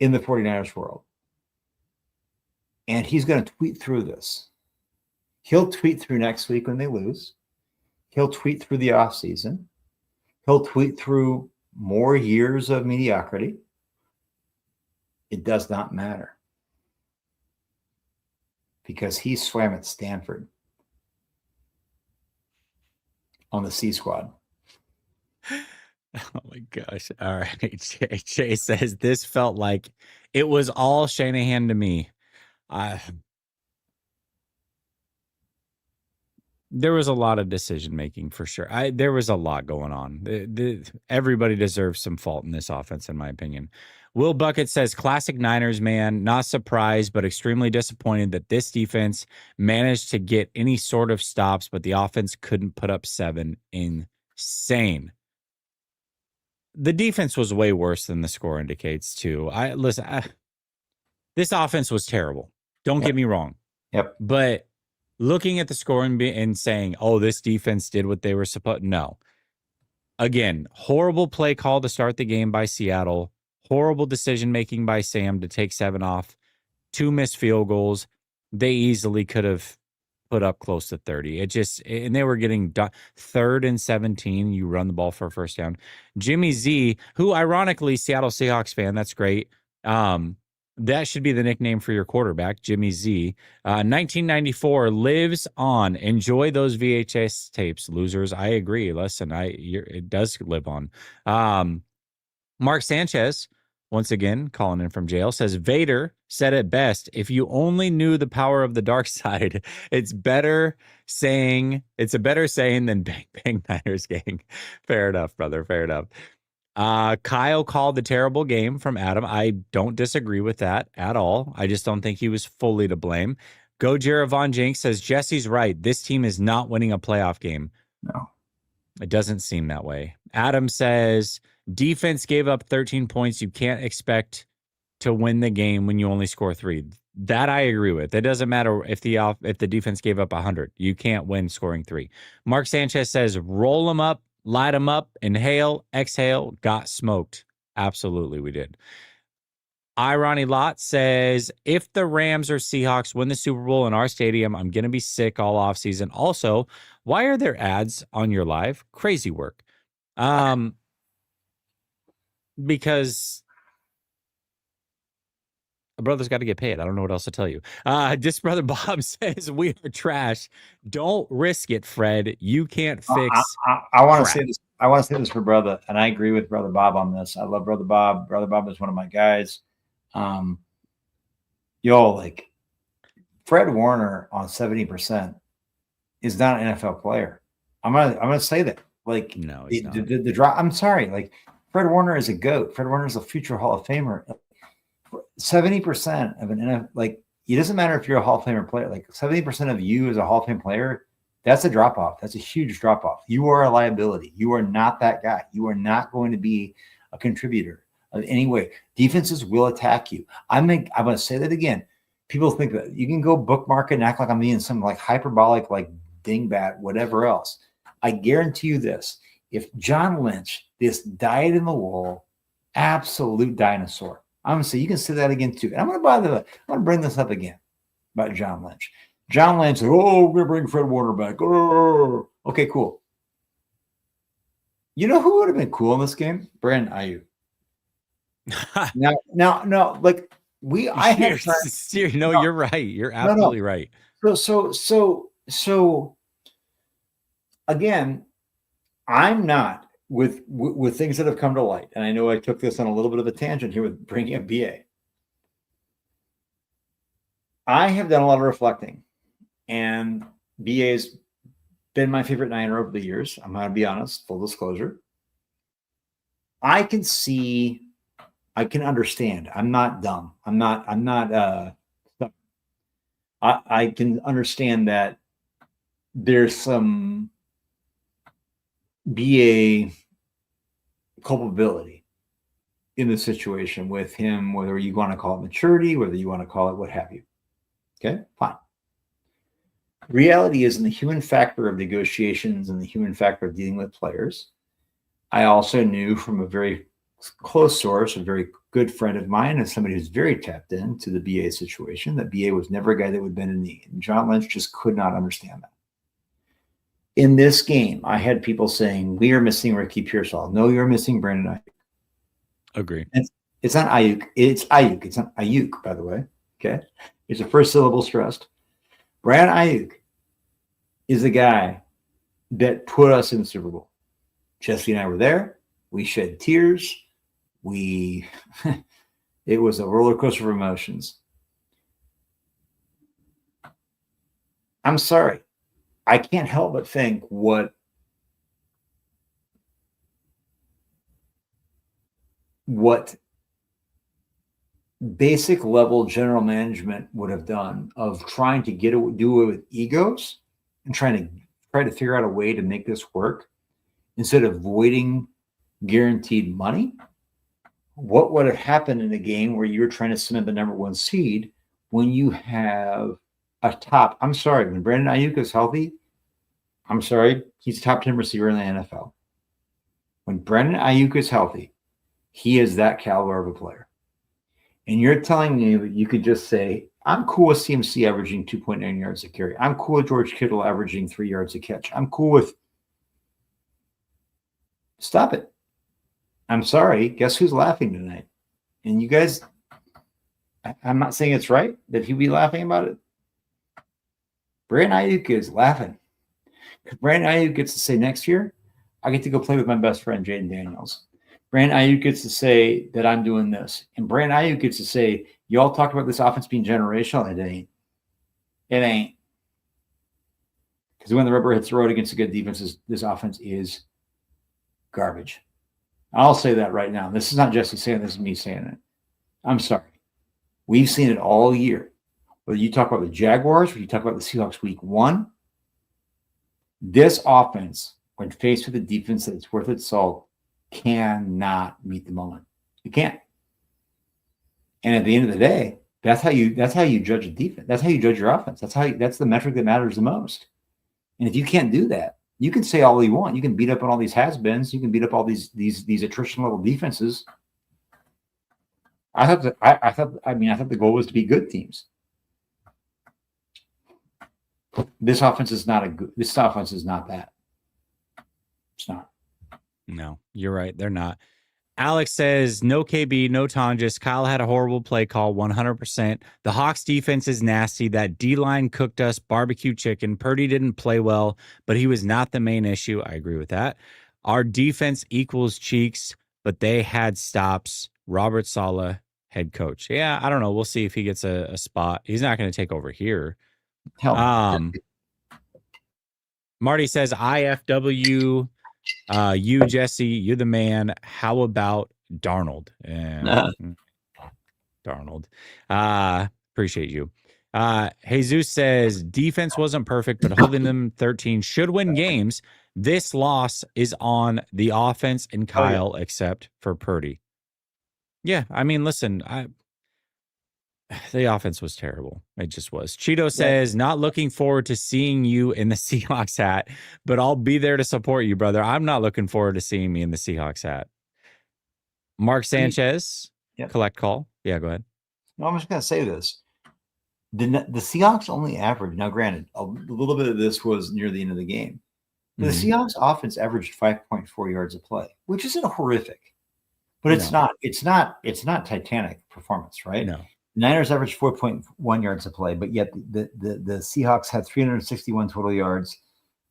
in the 49ers world. And he's going to tweet through this. He'll tweet through next week when they lose. He'll tweet through the offseason. He'll tweet through more years of mediocrity. It does not matter. Because he swam at Stanford on the C squad. Oh my gosh. All right. Jay says this felt like it was all Shanahan to me. There was a lot of decision making for sure. There was a lot going on. Everybody deserves some fault in this offense, in my opinion. Will Bucket says, classic Niners, man. Not surprised, but extremely disappointed that this defense managed to get any sort of stops, but the offense couldn't put up 7. Insane. The defense was way worse than the score indicates, too. This offense was terrible. Don't get me wrong. Yep. But looking at the score and saying, oh, this defense did what they were supposed to. No. Again, horrible play call to start the game by Seattle. Horrible decision-making by Sam to take 7 off. 2 missed field goals. They easily could have put up close to 30. And they were getting 3rd and 17. You run the ball for a first down. Jimmy Z, who ironically, Seattle Seahawks fan, that's great. That should be the nickname for your quarterback, Jimmy Z. 1994 lives on. Enjoy those VHS tapes, losers. I agree. Listen, it does live on. Mark Sanchez, once again, calling in from jail, says Vader said it best. If you only knew the power of the dark side, it's a better saying than bang bang Niners gang. Fair enough, brother. Fair enough. Kyle called the terrible game from Adam. I don't disagree with that at all. I just don't think he was fully to blame. Gojira Von Jinx says Jesse's right. This team is not winning a playoff game. No. It doesn't seem that way. Adam says defense gave up 13 points. You can't expect to win the game when you only score 3. That I agree with. It doesn't matter if the defense gave up 100. You can't win scoring 3. Mark Sanchez says roll them up, light them up, inhale, exhale, got smoked. Absolutely, we did. Irony Lot says, if the Rams or Seahawks win the Super Bowl in our stadium, I'm going to be sick all offseason. Also, why are there ads on your live? Crazy work. Because a brother's got to get paid. I don't know what else to tell you. This brother Bob says, we are trash. Don't risk it, Fred. You can't fix. I want to say this. I want to say this for brother, and I agree with brother Bob on this. I love brother Bob. Brother Bob is one of my guys. Like Fred Warner on 70% is not an NFL player. I'm gonna say that. Like, no, the drop. I'm sorry. Like, Fred Warner is a GOAT. Fred Warner is a future Hall of Famer. 70% of an NFL, like, it doesn't matter if you're a Hall of Famer player. Like, 70% of you as a Hall of Fame player, that's a drop off. That's a huge drop off. You are a liability. You are not that guy. You are not going to be a contributor of any way. Defenses will attack you. I'm going to say that again. People think that you can go bookmark it and act like I'm being some like hyperbolic, like dingbat, whatever else. I guarantee you this. If John Lynch, this dyed in the wool, absolute dinosaur, I'm going to say you can say that again too. And I'm going to bring this up again about John Lynch. John Lynch said, "Oh, we're going to bring Fred Warner back." Oh, okay, cool. You know who would have been cool in this game? Brandon Ayuk. now, like you're right. You're absolutely right. So again, I'm not with things that have come to light, and I know I took this on a little bit of a tangent here with bringing up BA. I have done a lot of reflecting, and BA's been my favorite Niner over the years. I'm going to be honest, full disclosure. I can understand. I'm not dumb. I can understand that there's some BA culpability in the situation with him, whether you want to call it maturity, whether you want to call it what have you. Okay, fine. Reality is, in the human factor of negotiations and the human factor of dealing with players, I also knew from a very close source, a very good friend of mine, and somebody who's very tapped into the BA situation, that BA was never a guy that would bend a knee. And John Lynch just could not understand that. In this game, I had people saying, we are missing Ricky Pearsall. No, you're missing Brandon Ayuk. Agree. It's not Ayuk. It's Ayuk. It's not Ayuk, by the way. Okay. It's a first syllable stressed. Brandon Ayuk is the guy that put us in the Super Bowl. Jesse and I were there. We shed tears. It was a roller coaster of emotions. I'm sorry. I can't help but think what basic level general management would have done of trying to do it with egos and try to figure out a way to make this work instead of voiding guaranteed money. What would have happened in a game where you're trying to cement the number 1 seed when you have when Brandon Ayuk is healthy, I'm sorry, he's a top 10 receiver in the NFL. When Brandon Ayuk is healthy, he is that caliber of a player. And you're telling me that you could just say, I'm cool with CMC averaging 2.9 yards a carry. I'm cool with George Kittle averaging 3 yards a catch. I'm cool with. Stop it. I'm sorry. Guess who's laughing tonight? And you guys, I'm not saying it's right that he'd be laughing about it. Brandon Ayuk is laughing. Because Brandon Ayuk gets to say next year, I get to go play with my best friend, Jaden Daniels. Brandon Ayuk gets to say that I'm doing this. And Brandon Ayuk gets to say, y'all talked about this offense being generational. It ain't. It ain't. Because when the rubber hits the road against a good defense, this offense is garbage. I'll say that right now. This is not Jesse saying this, is me saying it. I'm sorry. We've seen it all year. Whether you talk about the Jaguars or you talk about the Seahawks week 1, this offense, when faced with a defense that's worth its salt, cannot meet the moment. You can't. And at the end of the day, that's how you judge a defense. That's how you judge your offense. That's the metric that matters the most. And if you can't do that, you can say all you want. You can beat up on all these has-beens. You can beat up all these attrition level defenses. I thought the goal was to be good teams. This offense is not that. It's not. No, you're right. They're not. Alex says, no KB, no Tonjes. Kyle had a horrible play call, 100%. The Hawks defense is nasty. That D-line cooked us barbecue chicken. Purdy didn't play well, but he was not the main issue. I agree with that. Our defense equals cheeks, but they had stops. Robert Saleh, head coach. Yeah, I don't know. We'll see if he gets a spot. He's not going to take over here. Marty says, IFW. You, Jesse, you're the man. How about Darnold? Darnold. Appreciate you. Jesus says, defense wasn't perfect, but holding them 13 should win games. This loss is on the offense and Kyle, except for Purdy. Yeah, I mean, listen, the offense was terrible. It just was. Cheeto says, not looking forward to seeing you in the Seahawks hat, but I'll be there to support you, brother. I'm not looking forward to seeing me in the Seahawks hat. Mark Sanchez, collect call. Yeah, go ahead. No, I'm just going to say this. The Seahawks only averaged, now granted, a little bit of this was near the end of the game. The Seahawks offense averaged 5.4 yards a play, which isn't horrific, but it's not Titanic performance, right? No. Niners averaged 4.1 yards a play, but yet the Seahawks had 361 total yards,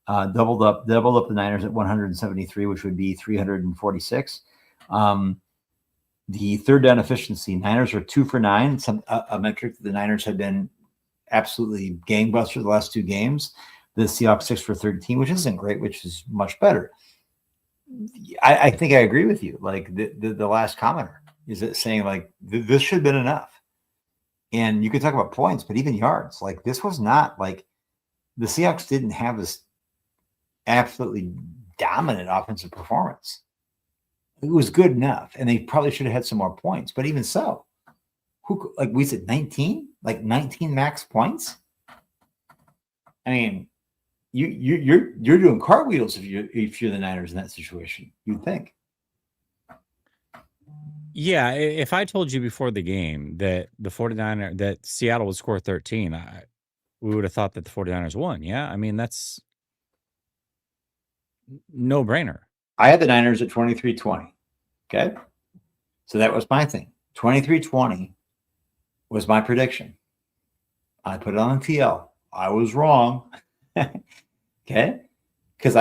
doubled up the Niners at 173, which would be 346. The third down efficiency, Niners are 2 for 9, a metric that the Niners had been absolutely gangbuster the last 2 games. The Seahawks 6 for 13, which isn't great, which is much better. I think I agree with you. Like the last commenter is it saying like this should have been enough. And you could talk about points, but even yards, like this was not like the Seahawks didn't have this absolutely dominant offensive performance. It was good enough, and they probably should have had some more points. But even so, who, like we said, 19 max points. I mean, you're doing cartwheels if you're the Niners in that situation. You'd think. Yeah, if I told you before the game that that Seattle would score 13, we would have thought that the 49ers won. Yeah, I mean, that's no brainer. I had the Niners at 23-20. Okay. So that was my thing. 23-20 was my prediction. I put it on TL. I was wrong. Okay. Because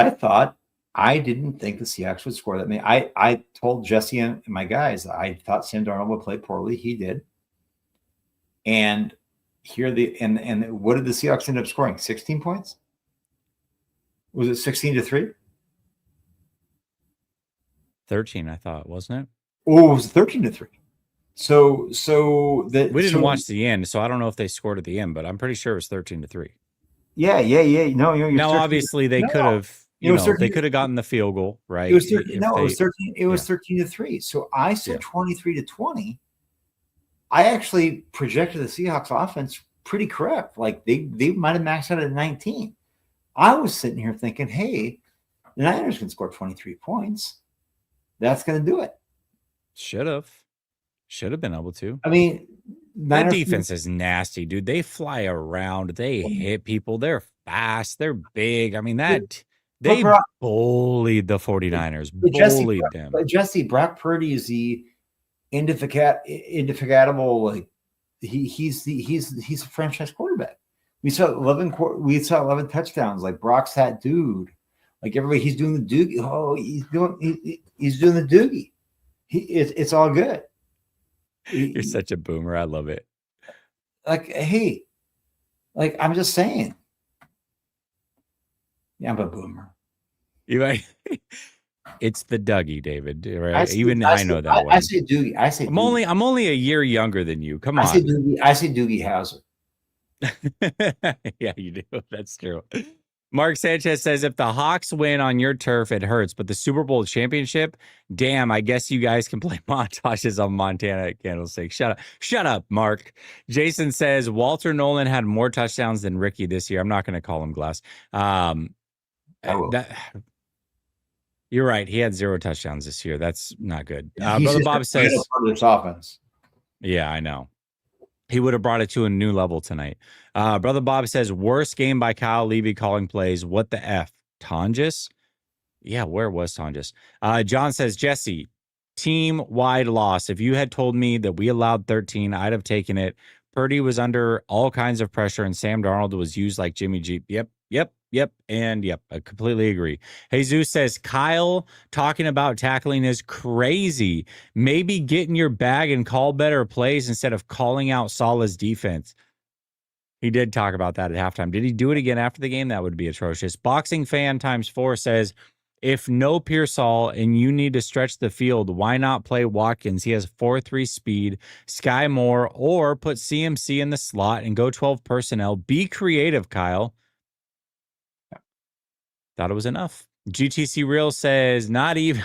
I didn't think the Seahawks would score that many. I told Jesse and my guys I thought Sam Darnold would play poorly. He did. And and what did the Seahawks end up scoring? 16 points? Was it 16-3? 13, I thought, wasn't it? Oh, it was 13-3. So we didn't watch the end, so I don't know if they scored at the end, but I'm pretty sure it was 13-3. Yeah. No, now obviously they could have. They could have gotten the field goal, right? It was 13. It was 13. It was 13-3. So I said 23-20. I actually projected the Seahawks offense pretty correct. Like they might have maxed out at 19. I was sitting here thinking, hey, the Niners can score 23 points. That's going to do it. Should have been able to. I mean, their defense is nasty, dude. They fly around. They hit people. They're fast. They're big. I mean, they bullied the 49ers. Bullied them. But Jesse, Brock Purdy is the indefatigable. Like he's a franchise quarterback. We saw 11 touchdowns. Like Brock's that dude. Like everybody, he's doing the doogie. Oh, he's doing the doogie. It's all good. You're such a boomer. I love it. Like, hey, like I'm just saying. Yeah, I'm a boomer. You right. It's the Dougie, David. Right? I know that one. I say Doogie. I'm only a year younger than you. Come on. I say Doogie Howser. Yeah, you do. That's true. Mark Sanchez says, if the Hawks win on your turf, it hurts. But the Super Bowl championship, damn, I guess you guys can play montages on Montana at Candlestick. Shut up, Mark. Jason says, Walter Nolan had more touchdowns than Ricky this year. I'm not going to call him Glass. You're right. He had 0 touchdowns this year. That's not good. Brother Bob says, this offense. Yeah, I know. He would have brought it to a new level tonight. Brother Bob says, worst game by Kyle Levy calling plays. What the F? Tonjes? Yeah, where was Tonjes? John says, Jesse, team-wide loss. If you had told me that we allowed 13, I'd have taken it. Purdy was under all kinds of pressure, and Sam Darnold was used like Jimmy G. Yep, and yep, I completely agree. Jesus says, Kyle talking about tackling is crazy. Maybe get in your bag and call better plays instead of calling out Salah's defense. He did talk about that at halftime. Did he do it again after the game? That would be atrocious. Boxing fan ×4 says, if no Pearsall and you need to stretch the field, why not play Watkins? He has 4.3 speed, Sky Moore, or put CMC in the slot and go 12 personnel. Be creative, Kyle. Thought it was enough. GTC Real says, not even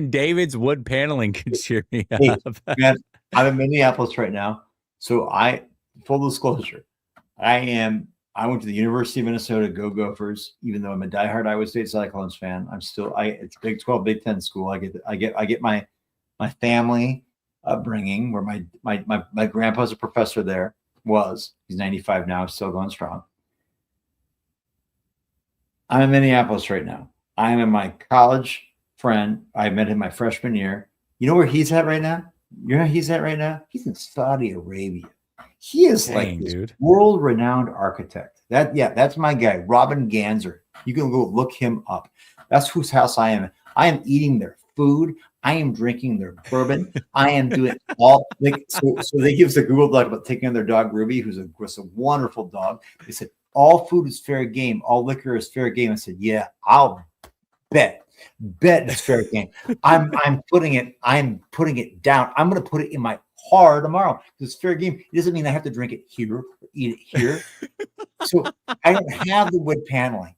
David's wood paneling could cheer me up. Hey, man, I'm in Minneapolis right now. So full disclosure, I went to the University of Minnesota, go Gophers, even though I'm a diehard Iowa State Cyclones fan. It's Big 12, Big 10 school. I get my family upbringing where my grandpa's a professor there, he's 95 now, still going strong. I'm in Minneapolis right now. I'm in my college friend. I met him my freshman year. You know where he's at right now? You know where he's at right now? He's in Saudi Arabia. He is this world-renowned architect. That's my guy, Robin Ganzer. You can go look him up. That's whose house I am. I am eating their food. I am drinking their bourbon. I am doing all so they give us a Google Doc about taking on their dog Ruby, who's a wonderful dog. They said, all food is fair game. All liquor is fair game. I said, yeah, I'll bet it's fair game. I'm putting it down. I'm going to put it in my car tomorrow. It's fair game. It doesn't mean I have to drink it here or eat it here. So I don't have the wood paneling.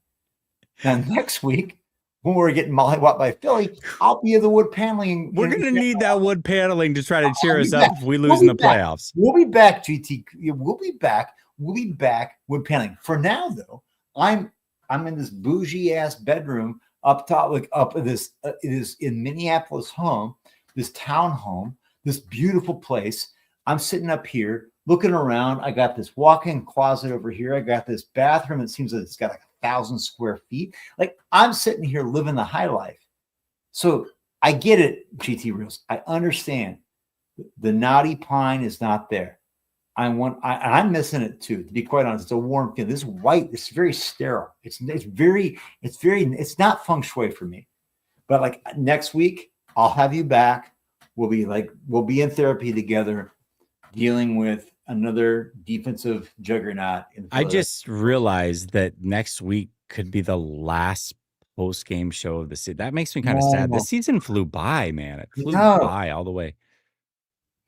Now next week, when we're getting mollywopped by Philly, I'll be in the wood paneling. We're going to need that wood paneling to try to cheer us up if we lose in the playoffs. We'll be back, GT. We'll be back. Wood paneling. For now, though, I'm in this bougie ass bedroom up top, it is in Minneapolis home, this town home, this beautiful place. I'm sitting up here looking around. I got this walk-in closet over here. I got this bathroom. It seems like it's got 1,000 square feet. I'm sitting here living the high life. So I get it, GT Reels. I understand. The naughty pine is not there. I'm missing it too, to be quite honest. It's a warm feeling. This white, it's very sterile. It's not feng shui for me. But next week, I'll have you back. We'll be in therapy together, dealing with another defensive juggernaut. I just realized that next week could be the last post-game show of the season. That makes me kind of sad. The season flew by, man. It flew by all the way.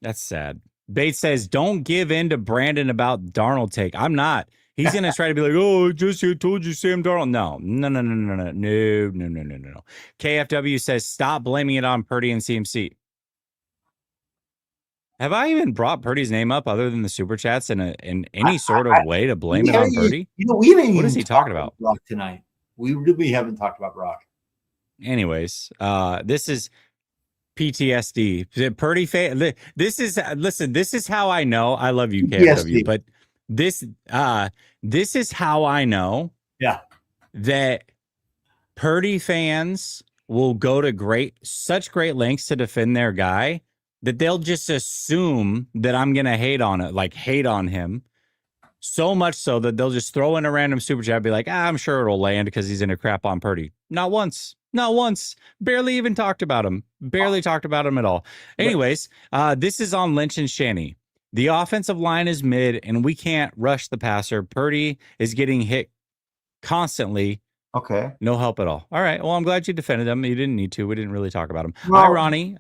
That's sad. Bates says, don't give in to Brandon about Darnold take. I'm not. He's going to try to be like, oh, I told you Sam Darnold. No. KFW says, stop blaming it on Purdy and CMC. Have I even brought Purdy's name up other than the super chats in any sort of way to blame it on Purdy? What is he talking about? Brock tonight. We really haven't talked about Brock. Anyways, this is PTSD. Purdy fan. This is how I know. I love you, KFW, but this is how I know. Yeah, that Purdy fans will go to such great lengths to defend their guy that they'll just assume that I'm gonna hate on him. So much so that they'll just throw in a random super chat, be like, I'm sure it'll land because he's in a crap on Purdy. Not once. Barely even talked about him. Barely talked about him at all. Anyways, this is on Lynch and Shanny. The offensive line is mid, and we can't rush the passer. Purdy is getting hit constantly Okay. No help at all. All right. Well, I'm glad you defended them. You didn't need to. We didn't really talk about them. Well, Hi, Ronnie.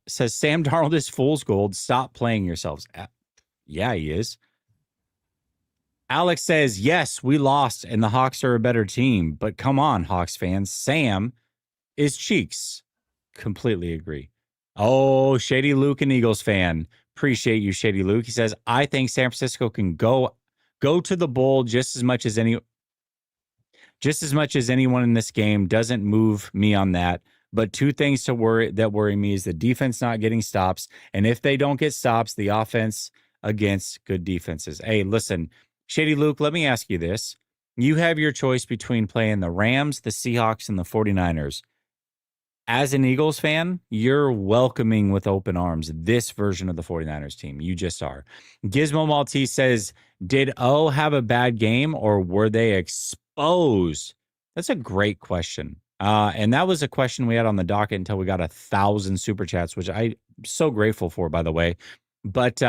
Says Sam Darnold is fool's gold. Stop playing yourselves. Yeah, he is. Alex says, yes, we lost and the Hawks are a better team. But come on, Hawks fans. Sam is cheeks. Completely agree. Oh, Shady Luke, an Eagles fan. Appreciate you, Shady Luke. He says, I think San Francisco can go to the bowl just as much as anyone in this game. Doesn't move me on that. But two things that worry me is the defense not getting stops. And if they don't get stops, the offense against good defenses. Hey, listen, Shady Luke, let me ask you this. You have your choice between playing the Rams, the Seahawks, and the 49ers. As an Eagles fan, you're welcoming with open arms this version of the 49ers team. You just are. Gizmo Maltese says, did O have a bad game or were they exposed? That's a great question. And that was a question we had on the docket until we got 1,000 super chats, which I'm so grateful for, by the way. But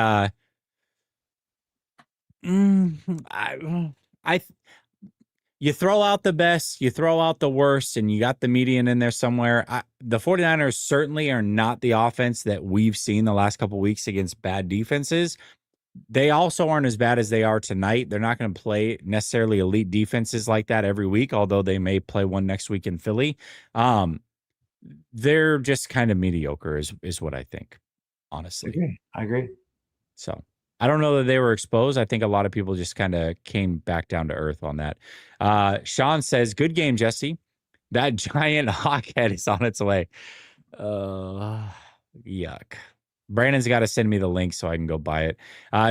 you throw out the best, you throw out the worst, and you got the median in there somewhere. The 49ers certainly are not the offense that we've seen the last couple of weeks against bad defenses. They also aren't as bad as they are tonight. They're not going to play necessarily elite defenses like that every week, although they may play one next week in Philly. They're just kind of mediocre is what I think, honestly. I agree. So I don't know that they were exposed. I think a lot of people just kind of came back down to earth on that. Sean says, good game, Jesse. That giant hawk head is on its way. Yuck. Brandon's got to send me the link so I can go buy it.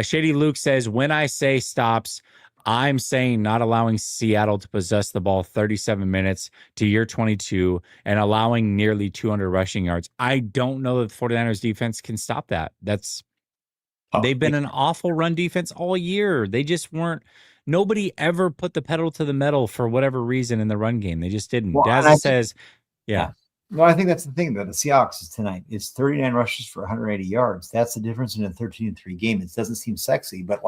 Shady Luke says, when I say stops, I'm saying not allowing Seattle to possess the ball 37 minutes to year 22 and allowing nearly 200 rushing yards. I don't know that the 49ers defense can stop that. They've been an awful run defense all year. They just weren't. Nobody ever put the pedal to the metal for whatever reason in the run game. They just didn't. Well, Dazza says, yeah. Well, I think that's the thing that the Seahawks is tonight. It's 39 rushes for 180 yards. That's the difference in a 13-3 game. It doesn't seem sexy, but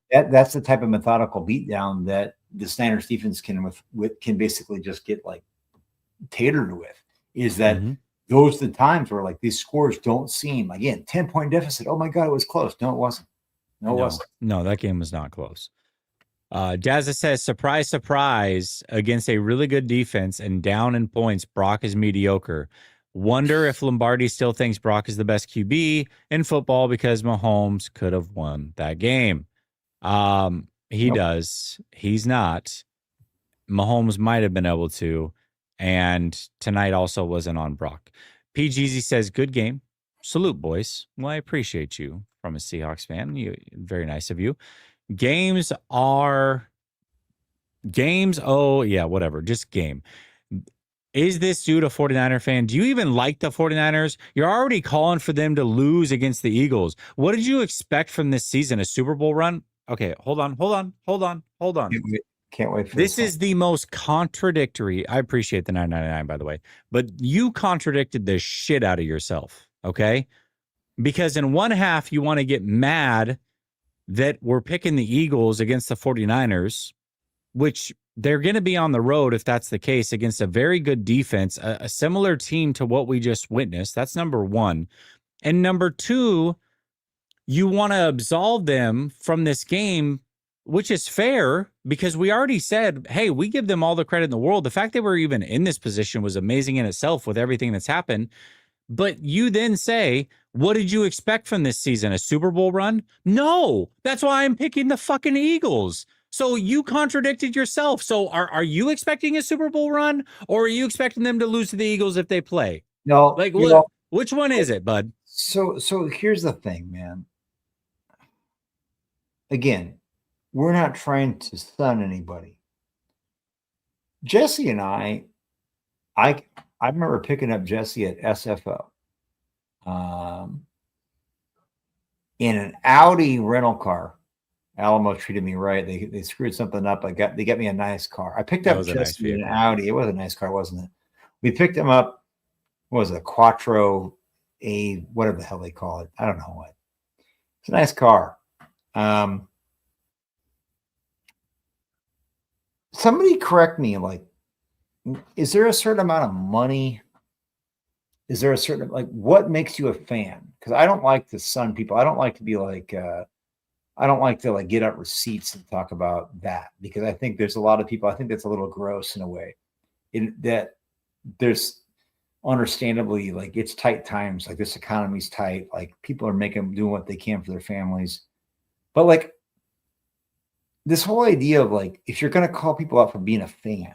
that's the type of methodical beatdown that the Niners defense can basically just get like tatered with. Is that those are the times where like these scores don't seem, again, 10-point deficit. Oh my God, it was close. No, it wasn't. No, it wasn't. No, that game was not close. Dazza says, surprise, surprise, against a really good defense and down in points, Brock is mediocre. Wonder if Lombardi still thinks Brock is the best QB in football because Mahomes could have won that game. He does. He's not. Mahomes might have been able to. And tonight also wasn't on Brock. PGZ says, good game. Salute, boys. Well, I appreciate you from a Seahawks fan. Very nice of you. Games. Oh, yeah, whatever. Just game. Is this dude a 49er fan? Do you even like the 49ers? You're already calling for them to lose against the Eagles. What did you expect from this season? A Super Bowl run? Okay, hold on. Can't wait for this. Is the most contradictory. I appreciate the 999, by the way, but you contradicted the shit out of yourself, okay? Because in one half, you want to get mad that we're picking the Eagles against the 49ers, which they're going to be on the road if that's the case against a very good defense, a similar team to what we just witnessed. That's number one. And number two, you want to absolve them from this game, which is fair because we already said, hey, we give them all the credit in the world. The fact that we're even in this position was amazing in itself with everything that's happened. But you then say, what did you expect from this season? A Super Bowl run? No, that's why I'm picking the fucking Eagles. So you contradicted yourself. So are you expecting a Super Bowl run or are you expecting them to lose to the Eagles if they play? No, like which one is it, bud? So here's the thing, man. Again, we're not trying to stun anybody. Jesse and I remember picking up Jesse at SFO in an Audi rental car. Alamo treated me right. They screwed something up. They got me a nice car. I picked up Jesse in an Audi. It was a nice car, wasn't it? We picked him up. What was it? A Quattro A, whatever the hell they call it. I don't know what. It's a nice car. somebody correct me, like, is there a certain amount of money? Is there a certain, like, what makes you a fan? Because I don't like to sun people. I don't like to be like, I don't like to like get out receipts and talk about that, because I think there's a lot of people, I think that's a little gross in a way. That there's understandably, like, it's tight times, like this economy's tight, like people are doing what they can for their families. But like this whole idea of like, if you're going to call people out for being a fan,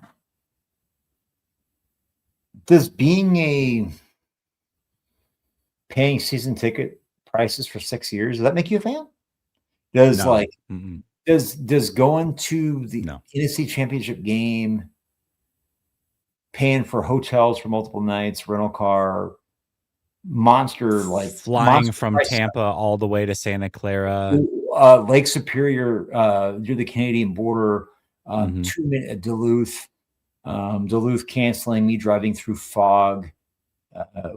does paying season ticket prices for 6 years, does that make you a fan? Does No. does going to the No. NFC Championship game, paying for hotels for multiple nights, rental car, monster, like flying monster from price, Tampa all the way to Santa Clara, Lake Superior, near the Canadian border, Mhm. 2 minute Duluth, Duluth canceling, me driving through fog,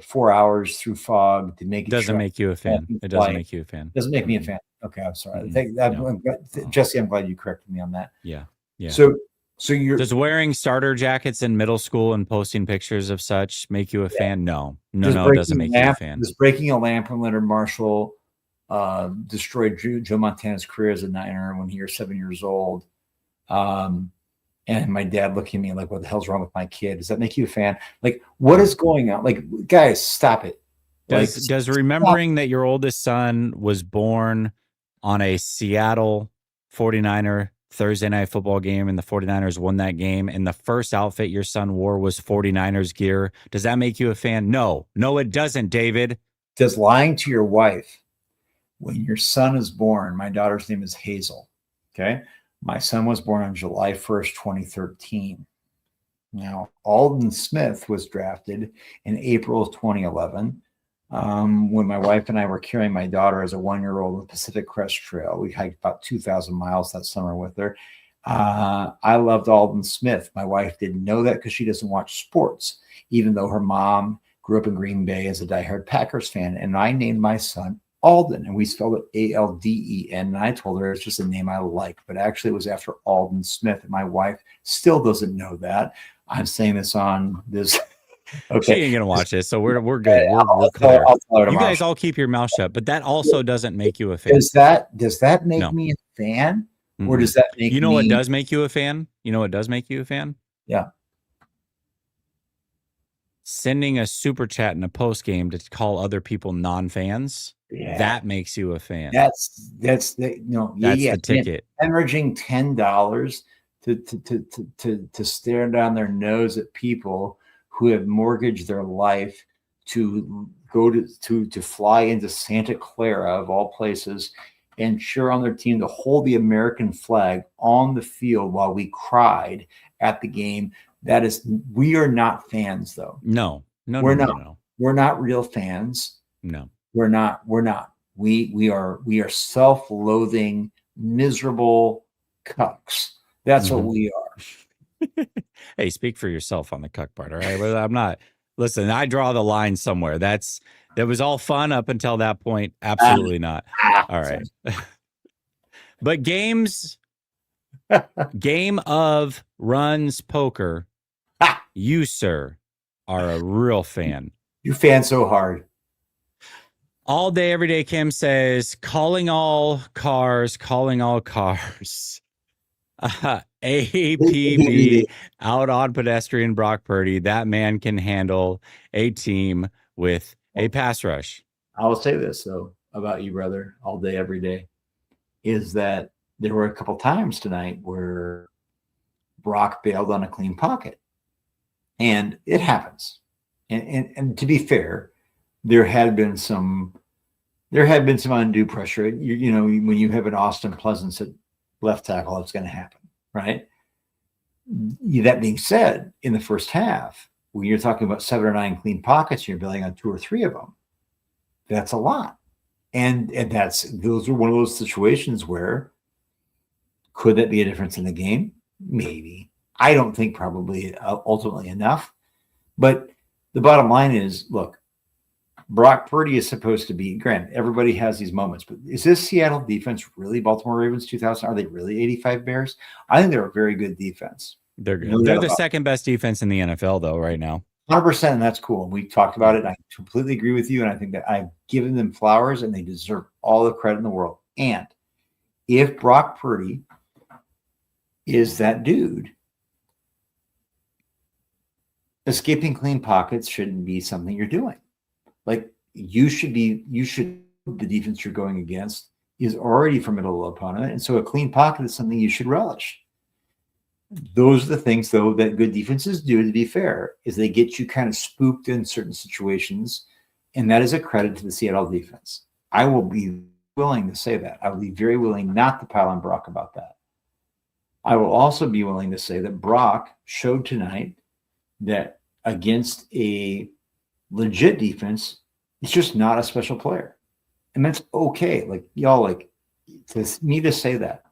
4 hours through fog to make it. Doesn't make you a fan. It doesn't make you a fan. Doesn't make me a fan. Okay, I'm sorry. No. Jesse, I'm glad you corrected me on that. Yeah. So you're, does wearing starter jackets in middle school and posting pictures of such make you a fan? No, it doesn't make you a fan. Does breaking a lamp from Leonard Marshall destroyed Joe Montana's career as a Niner when he was 7 years old? And my dad looking at me like, what the hell's wrong with my kid? Does that make you a fan? Like, what is going on? Like, guys, stop it. Does remembering that your oldest son was born on a Seattle 49er Thursday night football game and the 49ers won that game and the first outfit your son wore was 49ers gear, does that make you a fan? No, it doesn't, David. Does lying to your wife when your son is born, my daughter's name is Hazel, okay? My son was born on July 1st, 2013. Now, Alden Smith was drafted in April of 2011. When my wife and I were carrying my daughter as a 1-year-old on the Pacific Crest Trail, we hiked about 2,000 miles that summer with her. I loved Alden Smith. My wife didn't know that because she doesn't watch sports, even though her mom grew up in Green Bay as a diehard Packers fan. And I named my son Alden, and we spelled it Alden. And I told her it's just a name I like, but actually it was after Alden Smith. And my wife still doesn't know that. I'm saying this on this. Okay. She ain't gonna watch this, so we're good. We're clear. You guys all keep your mouth shut, but that also doesn't make you a fan. Does that make me a fan? Or does that make what does make you a fan? You know what does make you a fan? Yeah. Sending a super chat in a post game to call other people non-fans. Yeah. That makes you a fan. That's the ticket. Hemorrhaging $10 to stare down their nose at people who have mortgaged their life to go to fly into Santa Clara of all places and cheer on their team, to hold the American flag on the field while we cried at the game. We are not fans, though. No. We're not real fans. No, we're not. We are self-loathing, miserable cucks. That's what we are. Hey, speak for yourself on the cuck part, all right? I'm not. Listen, I draw the line somewhere. That was all fun up until that point. Absolutely not. All right. But game of runs poker, you, sir, are a real fan. You fan so hard. All day, every day, Kim says, calling all cars. APB out on pedestrian Brock Purdy. That man can handle a team with a pass rush. I will say this, though, about you, brother, all day, every day, is that there were a couple times tonight where Brock bailed on a clean pocket. And it happens. And to be fair, there had been some undue pressure. You know, when you have an Austin Pleasance at left tackle, it's going to happen, right? That being said, in the first half, when you're talking about 7 or 9 clean pockets, and you're building on 2 or 3 of them. That's a lot, and those are one of those situations where could that be a difference in the game? Maybe. I don't think probably ultimately enough, but the bottom line is, look, Brock Purdy is supposed to be, granted, everybody has these moments, but is this Seattle defense really Baltimore Ravens 2000? Are they really 85 Bears? I think they're a very good defense. They're good. No They're doubt the about second best defense in the NFL, though, right now. 100%, and that's cool. We talked about it. I completely agree with you, and I think that I've given them flowers, and they deserve all the credit in the world. And if Brock Purdy is that dude, escaping clean pockets shouldn't be something you're doing. Like the defense you're going against is already formidable opponent, and so a clean pocket is something you should relish. Those are the things, though, that good defenses do, to be fair, is they get you kind of spooked in certain situations, and that is a credit to the Seattle defense. I will be willing to say that. I will be very willing not to pile on Brock about that. I will also be willing to say that Brock showed tonight that against a legit defense, he's just not a special player. And that's okay. Like, y'all, like, to me to say that.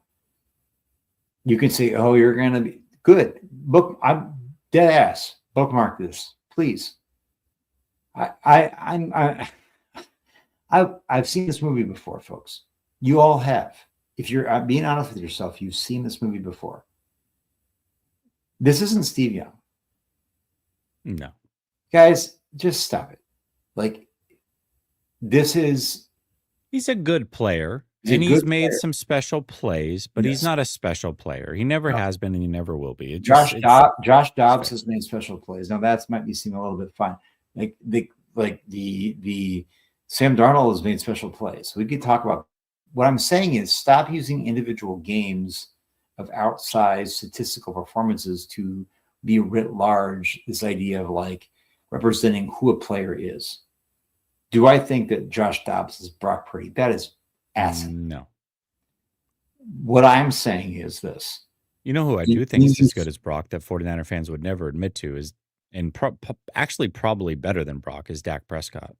You can say, oh, you're going to be good. I'm dead ass. Bookmark this, please. I've seen this movie before, folks. You all have. If you're being honest with yourself, you've seen this movie before. This isn't Steve Young. No. Guys, just stop it. Like, this is... He's a good player. He's made some special plays, but he's not a special player. He never has been, and he never will be. Josh Dobbs has made special plays. Now that might be seeming a little bit fun. Like the Sam Darnold has made special plays. So we could talk about. What I'm saying is, stop using individual games of outsized statistical performances to be writ large. This idea of like representing who a player is. Do I think that Josh Dobbs is Brock Purdy? That is asinine. No. What I'm saying is this. You know who I do think is as good as Brock that 49er fans would never admit to is, and actually probably better than Brock, is Dak Prescott.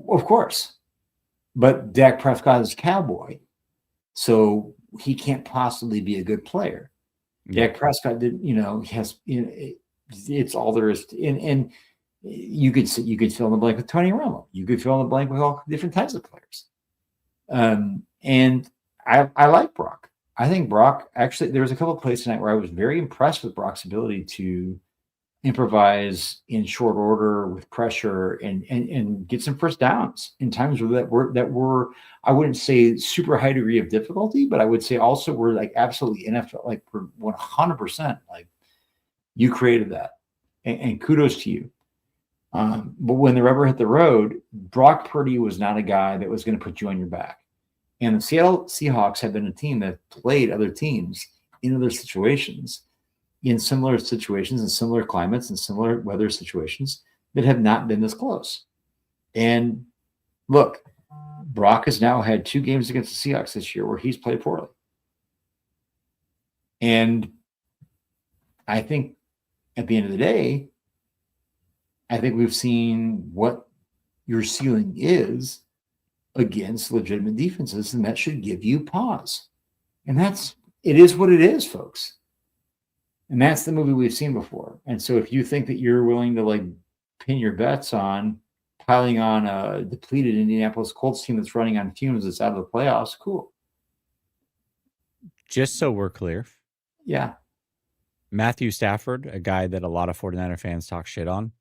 Of course. But Dak Prescott is a cowboy, so he can't possibly be a good player. Yeah. Dak Prescott did, it's all there is. And you could fill in the blank with Tony Romo. You could fill in the blank with all different types of players. And I like Brock. I think Brock, actually, there was a couple of plays tonight where I was very impressed with Brock's ability to improvise in short order with pressure and get some first downs in times that were I wouldn't say super high degree of difficulty, but I would say also were like absolutely NFL, like 100%. Like, you created that, and kudos to you. But when the rubber hit the road, Brock Purdy was not a guy that was going to put you on your back. And the Seattle Seahawks have been a team that played other teams in other situations, in similar situations, in similar climates, and similar weather situations that have not been this close. And look, Brock has now had 2 games against the Seahawks this year where he's played poorly. And I think at the end of the day, I think we've seen what your ceiling is against legitimate defenses, and that should give you pause. And it is what it is, folks. And that's the movie we've seen before. And so if you think that you're willing to like pin your bets on piling on a depleted Indianapolis Colts team that's running on fumes that's out of the playoffs, cool. Just so we're clear. Yeah. Matthew Stafford, a guy that a lot of 49er fans talk shit on,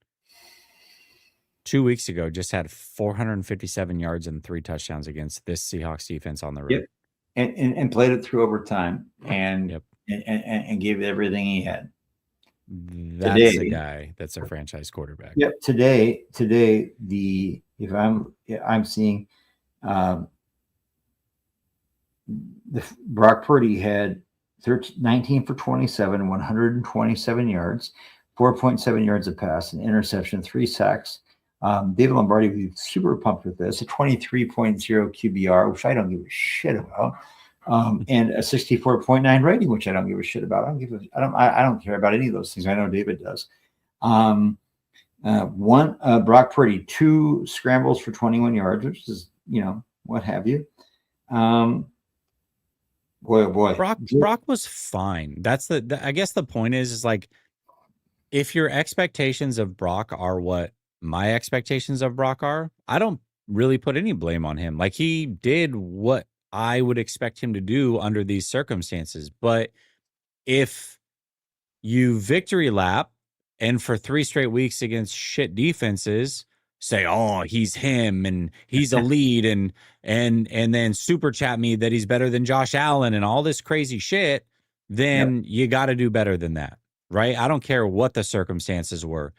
2 weeks ago just had 457 yards and 3 touchdowns against this Seahawks defense on the road. Yep. And played it through overtime and gave it everything he had. That's a guy that's a franchise quarterback. Yep. Today, if I'm seeing the Brock Purdy had 19 for 27, 127 yards, 4.7 yards of pass, an interception, 3 sacks. David Lombardi would be super pumped with this, a 23.0 QBR, which I don't give a shit about, and a 64.9 rating, which I don't give a shit about. I don't care about any of those things. I know David does. Brock Purdy, 2 scrambles for 21 yards, which is, what have you. Boy, oh boy. Brock was fine. That's I guess the point is like, if your expectations of Brock are what my expectations of Brock are, I don't really put any blame on him. Like, he did what I would expect him to do under these circumstances. But if you victory lap and for 3 straight weeks against shit defenses say, oh, he's him and he's a lead, and then super chat me that he's better than Josh Allen and all this crazy shit, then you got to do better than that, right? I don't care what the circumstances were.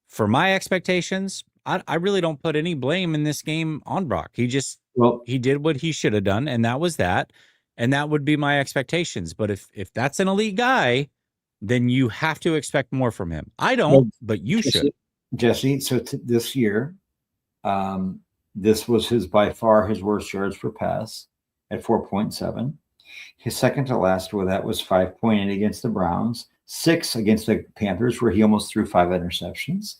For my expectations, I really don't put any blame in this game on Brock. He did what he should have done, and that was that. And that would be my expectations. But if that's an elite guy, then you have to expect more from him. I don't, but you should. Jesse, so this year, this was by far his worst yards per pass at 4.7. His second to last with that was 5.8 against the Browns, 6 against the Panthers, where he almost threw 5 interceptions.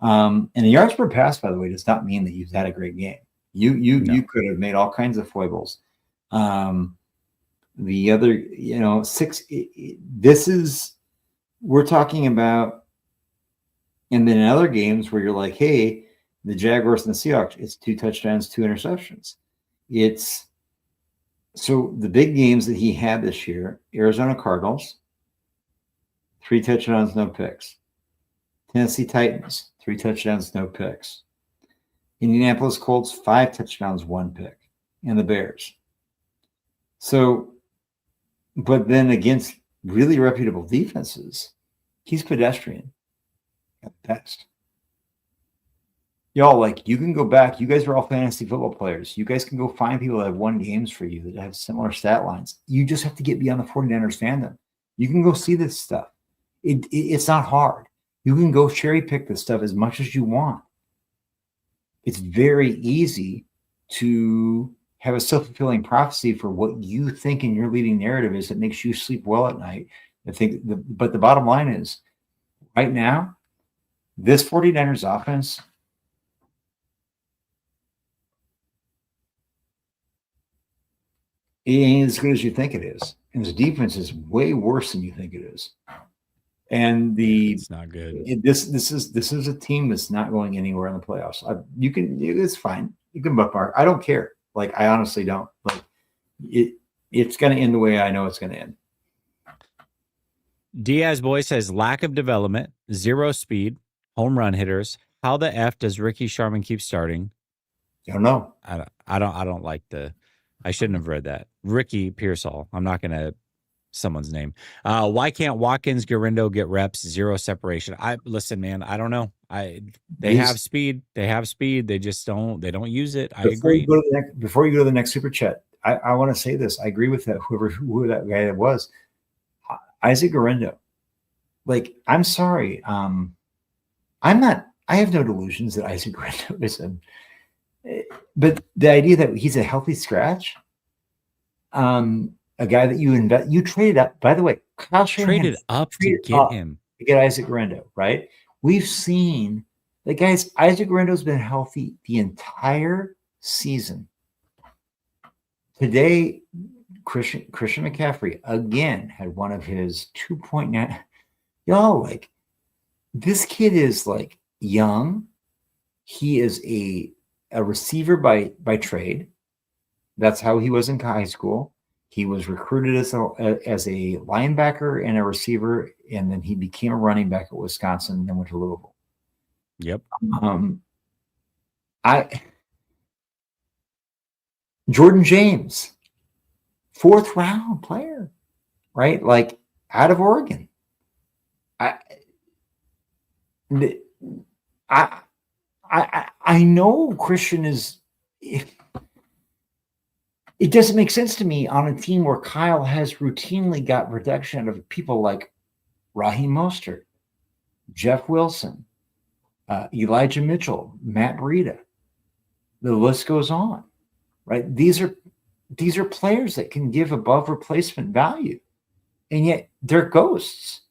And the yards per pass, by the way, does not mean that you've had a great game. You could have made all kinds of foibles. The other, 6. We're talking about, and then in other games where you're like, hey, the Jaguars and the Seahawks, it's 2 touchdowns, 2 interceptions. So the big games that he had this year: Arizona Cardinals, 3 touchdowns, no picks. Tennessee Titans, 3 touchdowns, no picks. Indianapolis Colts, 5 touchdowns, 1 pick. And the Bears. So, but then against really reputable defenses, he's pedestrian at best. Y'all, like, you can go back. You guys are all fantasy football players. You guys can go find people that have won games for you that have similar stat lines. You just have to get beyond the 49ers fandom. You can go see this stuff. It's not hard. You can go cherry pick this stuff as much as you want. It's very easy to have a self-fulfilling prophecy for what you think in your leading narrative is that makes you sleep well at night. But the bottom line is, right now, this 49ers offense, it ain't as good as you think it is. And the defense is way worse than you think it is. And it's not good. This is a team that's not going anywhere in the playoffs. It's fine. You can buck mark. I don't care. Like, I honestly don't. Like, it's going to end the way I know it's going to end. Diaz Boy says lack of development, 0 speed, home run hitters. How the F does Ricky Sharman keep starting? I don't know. I don't like I shouldn't have read that. Ricky Pearsall. I'm not going to someone's name. Why can't Watkins, Garindo get reps? 0 separation. Listen, man, I don't know. They have speed. They just don't use it. I agree. Before you go to the next super chat, I want to say this. I agree with that. Who that guy was, Isaac Garindo. Like, I'm sorry. I have no delusions that Isaac Garindo is but the idea that he's a healthy scratch, a guy that you traded up. By the way, Kyle Shanahan traded up to get him to get Isaac Garindo, right? We've seen the guys. Isaac Garindo's been healthy the entire season. Today, Christian McCaffrey again had one of his 2.9. Y'all, like, this kid is like young. He is a receiver by trade. That's how he was in high school. He was recruited as a linebacker and a receiver, and then he became a running back at Wisconsin and then went to Louisville. Yep. Jordan James, 4th round player, right? Like, out of Oregon. I know Christian is. It doesn't make sense to me on a team where Kyle has routinely got production of people like Raheem Mostert, Jeff Wilson, Elijah Mitchell, Matt Breida. The list goes on, right? These are players that can give above replacement value, and yet they're ghosts.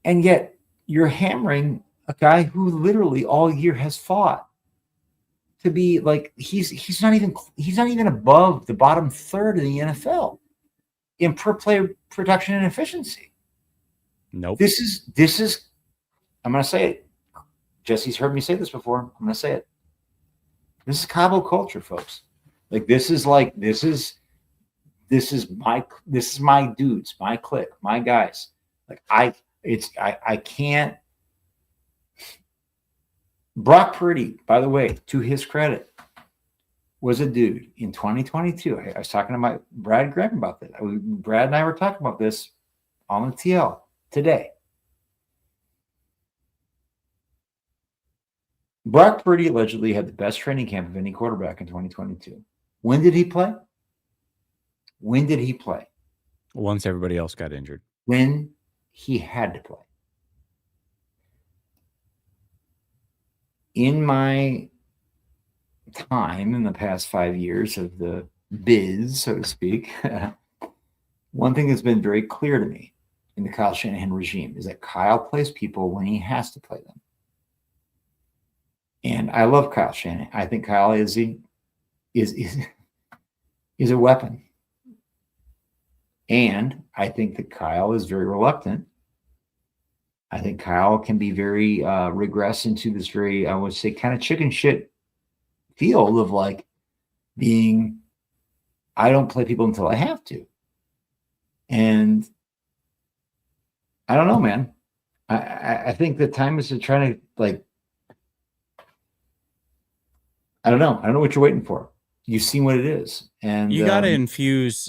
And yet you're hammering a guy who literally all year has fought to be like, he's not even above the bottom third of the NFL in per play production and efficiency. Nope. This is I'm going to say it, Jesse's heard me say this before. I'm going to say it. This is Cabo culture, folks. Like this is my dudes, my clique, my guys. Like I can't. Brock Purdy, by the way, to his credit, was a dude in 2022. I was talking to my Brad Graham about this. Brad and I were talking about this on the TL today. Brock Purdy allegedly had the best training camp of any quarterback in 2022. When did he play? When did he play? Once everybody else got injured. When he had to play. In my time in the past 5 years of the biz, so to speak, one thing that's been very clear to me in the Kyle Shanahan regime is that Kyle plays people when he has to play them. And I love Kyle Shanahan. I think Kyle is a weapon. And I think that Kyle is very reluctant. I think Kyle can be very regress into this very, I would say, kind of chicken shit field of like being, I don't play people until I have to. And I don't know, man. I think the time is to try to like, I don't know. I don't know what you're waiting for. You've seen what it is. And you gotta infuse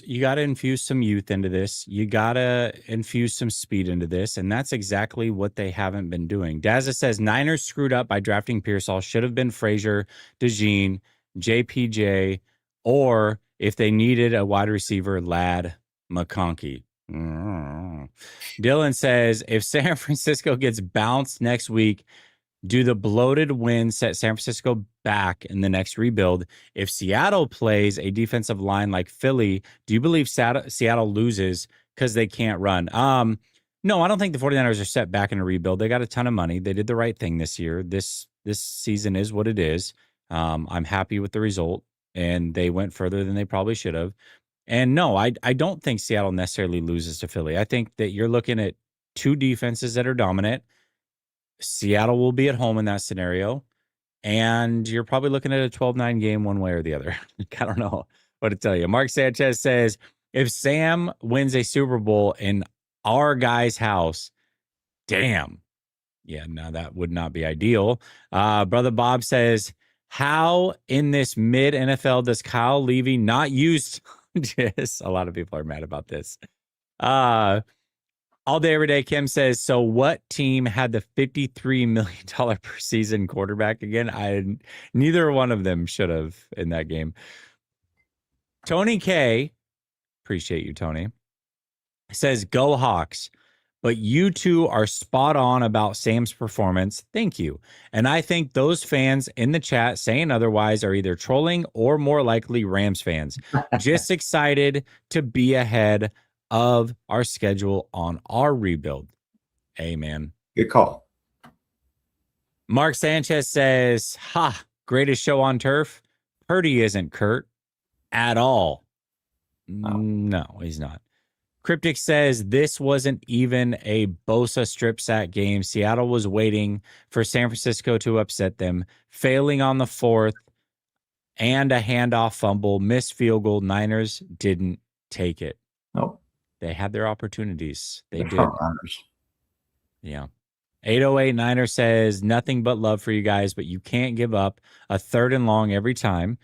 some youth into this. You gotta infuse some speed into this. And that's exactly what they haven't been doing. Dazza says Niners screwed up by drafting Pearsall. Should have been Frazier, DeJean, JPJ, or if they needed a wide receiver, Lad McConkey. Dylan says if San Francisco gets bounced next week, do the bloated wins set San Francisco back in the next rebuild? If Seattle plays a defensive line like Philly, do you believe Seattle loses because they can't run? No, I don't think the 49ers are set back in a rebuild. They got a ton of money. They did the right thing this year. This season is what it is. I'm happy with the result, and they went further than they probably should have. And no, I don't think Seattle necessarily loses to Philly. I think that you're looking at two defenses that are dominant. Seattle will be at home in that scenario, and you're probably looking at a 12-9 game one way or the other. I don't know what to tell you. Mark Sanchez says, if Sam wins a Super Bowl in our guy's house, damn. Yeah, no, that would not be ideal. Brother Bob says, how in this mid-NFL does Kyle Levy not use... Yes, a lot of people are mad about this. All day, every day, Kim says, so what team had the $53 million per season quarterback again? Neither one of them should have in that game. Tony K, appreciate you, Tony, says, go Hawks. But you two are spot on about Sam's performance. Thank you. And I think those fans in the chat saying otherwise are either trolling or more likely Rams fans. Just excited to be ahead of our schedule on our rebuild. Amen. Good call. Mark Sanchez says, greatest show on turf. Purdy isn't Kurt at all. Oh. No, he's not. Cryptic says this wasn't even a Bosa strip sack game. Seattle was waiting for San Francisco to upset them, failing on the fourth and a handoff fumble, missed field goal. Niners didn't take it. Nope. They had their opportunities. They did. Yeah. 808 Niner says, nothing but love for you guys, but you can't give up a 3rd and long every time.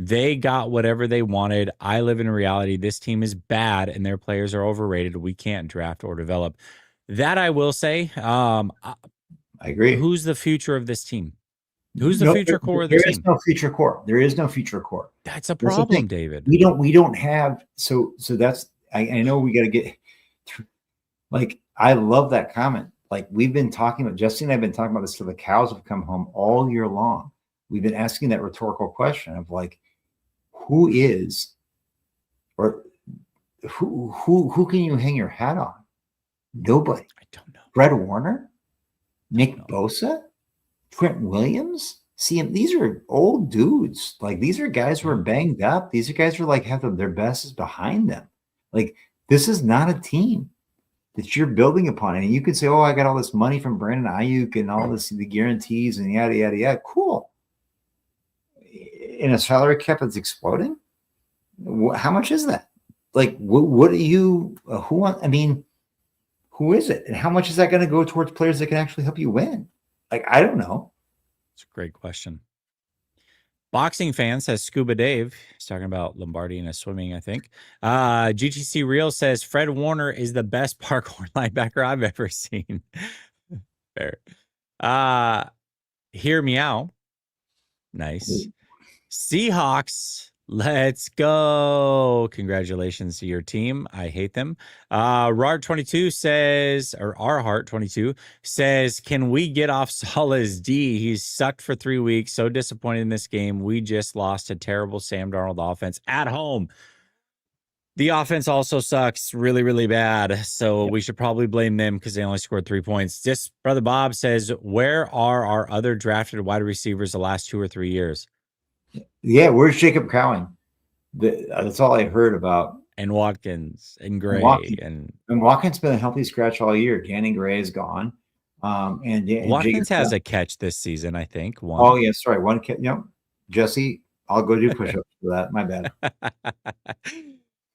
They got whatever they wanted. I live in reality. This team is bad and their players are overrated. We can't draft or develop. That I will say. I agree. Who's the future of this team? Who's the future core of the team? There is no future core. There is no future core. That's a problem, David. We don't have so that's I know we got to get like I love that comment. Like we've been talking about, Jesse and I have been talking about this till the cows have come home all year long. We've been asking that rhetorical question of like, who is or who can you hang your hat on? Nobody. I don't know. Fred Warner, Nick Bosa, Trent Williams. See, these are old dudes. Like these are guys who are banged up. These are guys who are like have their best is behind them. Like this is not a team. that you're building upon. And you can say, oh, I got all this money from Brandon Ayuk and all this, the guarantees and yada, yada, yada. Cool. In a salary cap that's exploding, how much is that? Like, what do you, who is it? And how much is that going to go towards players that can actually help you win? Like, I don't know. It's a great question. Boxing fan says Scuba Dave. He's talking about Lombardi and his swimming, I think. GTC Real says Fred Warner is the best parkour linebacker I've ever seen. Fair. Hear Meow. Nice. Seahawks, let's go. Congratulations to your team. I hate them. Rart22 says, or Rheart22 says, can we get off Salah's D? He's sucked for 3 weeks. So disappointed in this game. We just lost a terrible Sam Darnold offense at home. The offense also sucks really, really bad. So we should probably blame them because they only scored 3 points. Just Brother Bob says, where are our other drafted wide receivers the last 2 or 3 years? Yeah, where's Jacob Cowing? That's all I heard about. And Watkins and Gray and Watkins been a healthy scratch all year. Danny Gray is gone. And Watkins has a catch this season, I think. One. Oh yeah, sorry, one catch. Yep. Jesse, I'll go do push-ups for that. My bad.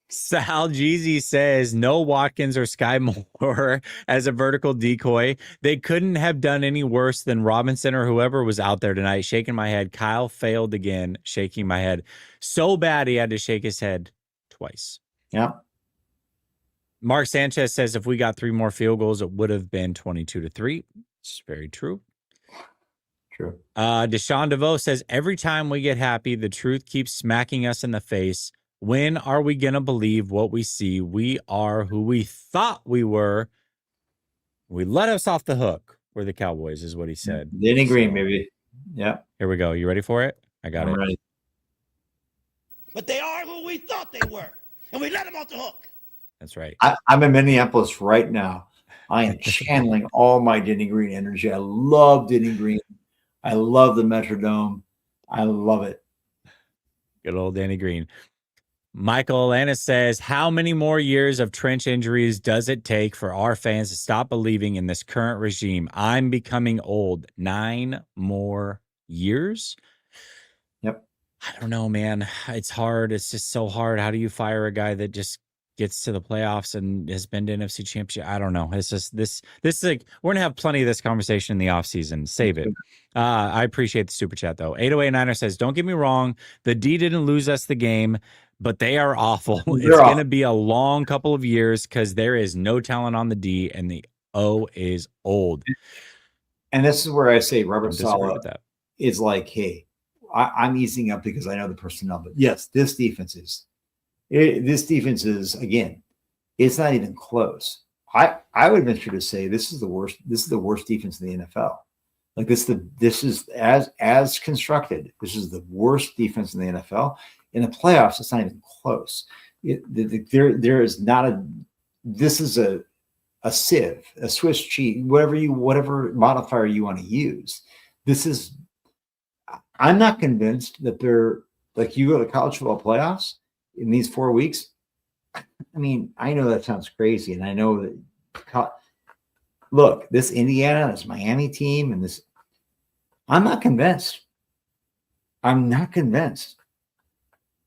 Sal Jeezy says no Watkins or Sky Moore as a vertical decoy. They couldn't have done any worse than Robinson or whoever was out there tonight. Shaking my head. Kyle failed again, shaking my head. So bad he had to shake his head twice. Yeah. Mark Sanchez says if we got 3 more field goals, it would have been 22-3. It's very true. True. Deshaun DeVoe says every time we get happy, the truth keeps smacking us in the face. When are we going to believe what we see? We are who we thought we were. We let us off the hook. We're the Cowboys, is what he said. Danny Green, maybe. Yeah. Here we go. You ready for it? I got it. Ready. But they are who we thought they were. And we let them off the hook. That's right. I'm in Minneapolis right now. I am channeling all my Denny Green energy. I love Denny Green. I love the Metrodome. I love it. Good old Danny Green. Michael Alanis says, how many more years of trench injuries does it take for our fans to stop believing in this current regime? I'm becoming old. 9 more years? Yep. I don't know, man. It's hard. It's just so hard. How do you fire a guy that just gets to the playoffs and has been to NFC Championship? I don't know. It's just this is like, we're going to have plenty of this conversation in the offseason. Save it. I appreciate the super chat, though. 808 says, don't get me wrong. The D didn't lose us the game, but they are awful. It's going to be a long couple of years because there is no talent on the D and the O is old. And this is where I say Robert Saleh is like, hey, I'm easing up because I know the personnel. But yes, this defense is, again, it's not even close. I would venture to say this is the worst. This is the worst defense in the NFL. Like this is as constructed. This is the worst defense in the NFL. In the playoffs, it's not even close. There is not a. This is a sieve, a Swiss cheese, whatever modifier you want to use. This is. I'm not convinced that they're like you go to college football playoffs in these 4 weeks. I mean, I know that sounds crazy, and I know that. Look, this Indiana, this Miami team, and this. I'm not convinced. I'm not convinced.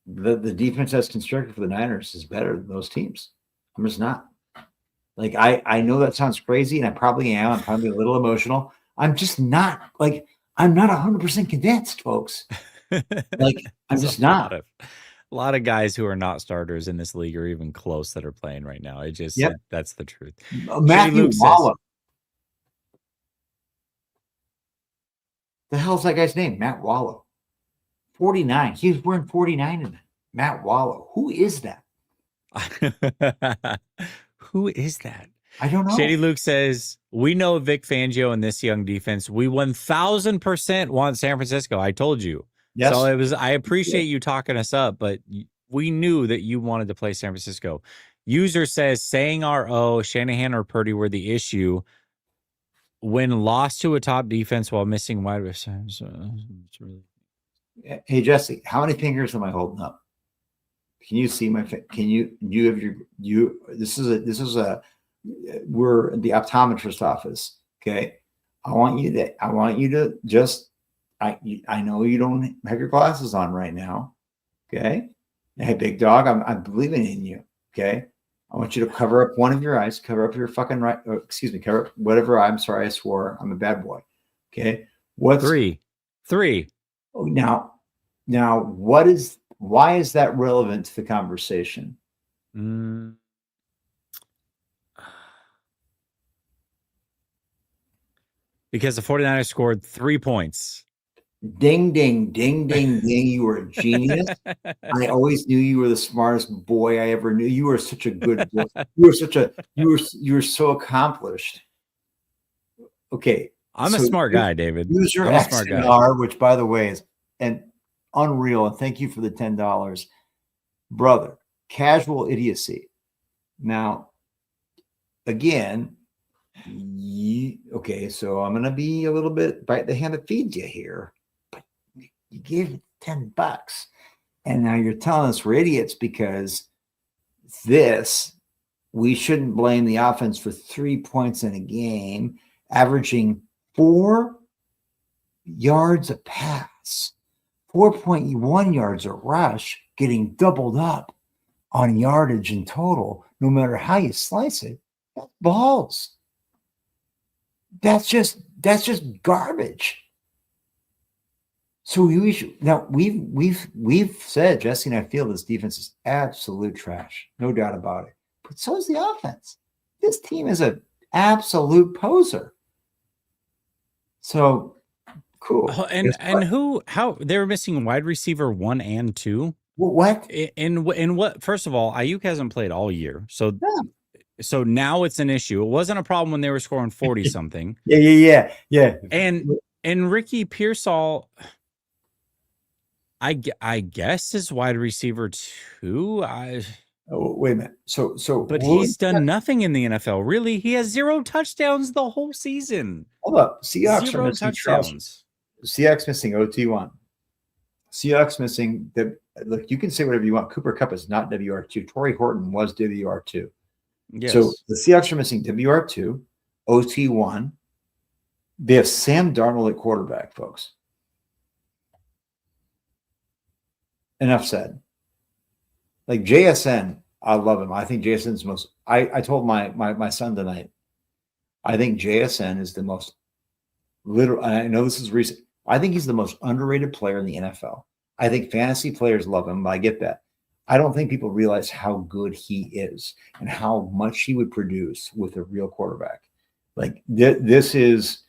The defense that's constructed for the Niners is better than those teams. I'm just not. Like, I know that sounds crazy, and I probably am. I'm probably a little emotional. I'm just not, like, I'm not 100% convinced, folks. Like, I'm just not. A lot of guys who are not starters in this league are even close that are playing right now. It just, that's the truth. Matthew Wallow. The hell's that guy's name? Matt Wallow. 49. He was wearing 49 in it. Matt Wallow. Who is that? Who is that? I don't know. Shady Luke says, we know Vic Fangio and this young defense. We 1000% want San Francisco. I told you. Yes. So I appreciate you talking us up, but we knew that you wanted to play San Francisco. User says, saying RO, Shanahan or Purdy were the issue when lost to a top defense while missing wide receivers. Hey, Jesse, how many fingers am I holding up? Can you see my? Can you have your? This is a we're in the optometrist office. Okay. I want you to just, I know you don't have your glasses on right now. Okay. Hey, big dog, I'm believing in you. Okay. I want you to cover up one of your eyes, cover up your fucking right, excuse me, cover up whatever. I'm sorry, I swore. I'm a bad boy. Okay. What's Three. now, why is that relevant to the conversation? Because the 49ers scored 3 points. Ding, ding, ding, ding, ding. You were a genius. I always knew you were the smartest boy I ever knew. You were such a good boy. You were so accomplished. Okay. I'm a smart guy, David. Use your I'm a smart guy. XNR, which by the way is unreal. And thank you for the $10. Brother, casual idiocy. Now, again, okay, so I'm gonna be a little bit bite the hand that feeds you here, but you gave it $10, and now you're telling us we're idiots because we shouldn't blame the offense for 3 points in a game, averaging 4 yards a pass, 4.1 yards a rush, getting doubled up on yardage in total, no matter how you slice it. That's balls. That's just garbage. So we've said, Jesse and I feel this defense is absolute trash, no doubt about it. But so is the offense. This team is an absolute poser. So cool. And how they were missing wide receiver 1 and 2. What? In what? First of all, Ayuk hasn't played all year, so so now it's an issue. It wasn't a problem when they were scoring 40 something. Yeah. And Ricky Pearsall, I guess is wide receiver 2. Wait a minute. But he's done nothing in the NFL. Really, he has 0 touchdowns the whole season. Hold up. Seahawks 0 are missing touchdowns. Seahawks missing OT1. Seahawks missing look. You can say whatever you want. Cooper Kupp is not WR2. Torrey Horton was WR2. Yes. So the Seahawks are missing WR2, OT1. They have Sam Darnold at quarterback, folks. Enough said. Like JSN, I love him. I think JSN's most. I told my son tonight. I think JSN is the most literal. And I know this is recent. I think he's the most underrated player in the NFL. I think fantasy players love him. I get that. I don't think people realize how good he is and how much he would produce with a real quarterback. Like JSN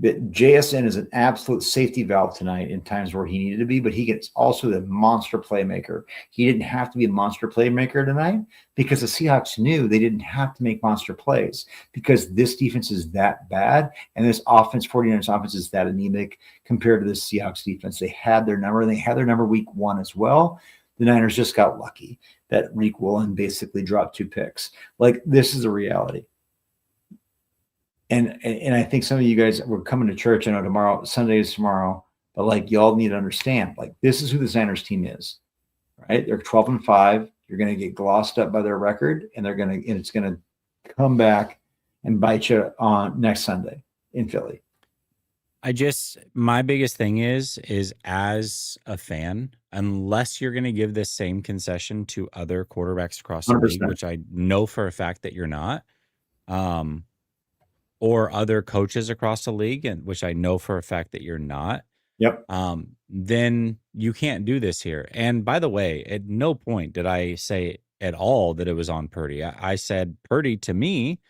is an absolute safety valve tonight in times where he needed to be, but he gets also the monster playmaker. He didn't have to be a monster playmaker tonight because the Seahawks knew they didn't have to make monster plays because this defense is that bad and this offense, 49ers offense, is that anemic compared to the Seahawks defense. They had their number, and they had their number week 1 as well. The Niners just got lucky that Reek Woolen basically dropped 2 picks. Like, this is a reality. And I think some of you guys were coming to church. I know Sunday is tomorrow, but like, y'all need to understand, like, this is who the Niners team is, right? They're 12-5. You're going to get glossed up by their record, and it's going to come back and bite you on next Sunday in Philly. My biggest thing is as a fan, unless you're going to give this same concession to other quarterbacks across the 100%. league, which I know for a fact that you're not, or other coaches across the league, and which I know for a fact that you're not. Yep. Then you can't do this here. And by the way, at no point did I say at all that it was on Purdy. I said Purdy, to me,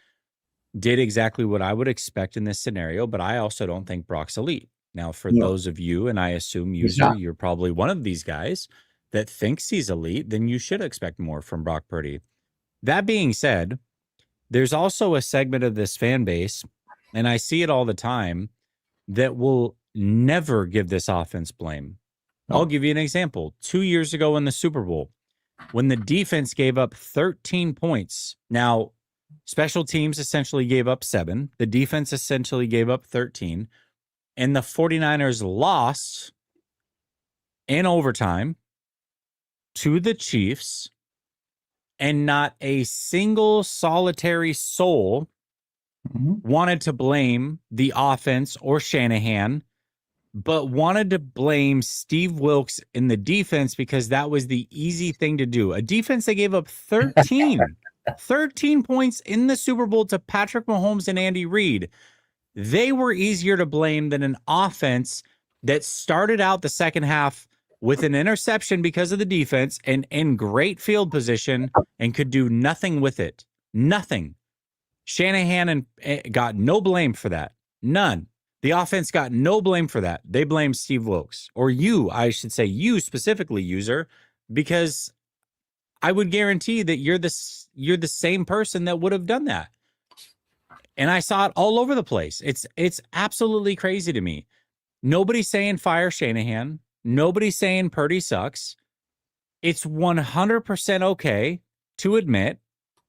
did exactly what I would expect in this scenario, but I also don't think Brock's elite. Now, for those of you, and I assume you're probably one of these guys that thinks he's elite, then you should expect more from Brock Purdy. That being said, there's also a segment of this fan base, and I see it all the time, that will never give this offense blame. No. I'll give you an example. 2 years ago in the Super Bowl, when the defense gave up 13 points. Now, special teams essentially gave up 7. The defense essentially gave up 13. And the 49ers lost in overtime to the Chiefs. and not a single solitary soul wanted to blame the offense or Shanahan, but wanted to blame Steve Wilks in the defense because that was the easy thing to do. A defense that gave up 13 points in the Super Bowl to Patrick Mahomes and Andy Reid. They were easier to blame than an offense that started out the second half with an interception because of the defense and in great field position and could do nothing with it. Nothing. Shanahan got no blame for that. None. The offense got no blame for that. They blamed Steve Wilks, or you, I should say you specifically, user, because I would guarantee that you're the same person that would have done that. And I saw it all over the place. It's absolutely crazy to me. Nobody's saying fire Shanahan. Nobody's saying Purdy sucks. It's 100% okay to admit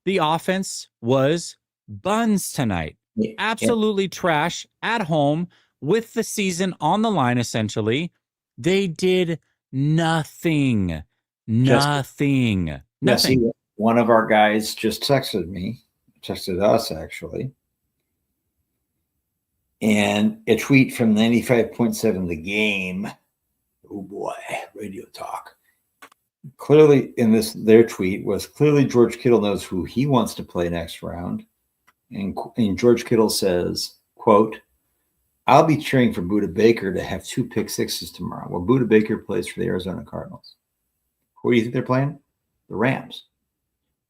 the offense was buns tonight. Absolutely trash at home with the season on the line, essentially. They did nothing. Nothing. Nothing. One of our guys just texted us actually. And a tweet from 95.7 The Game. Oh boy, radio talk. Clearly in their tweet was clearly George Kittle knows who he wants to play next round. And George Kittle says, quote, I'll be cheering for Budda Baker to have 2 pick sixes tomorrow. Well, Budda Baker plays for the Arizona Cardinals. Who do you think they're playing? The Rams.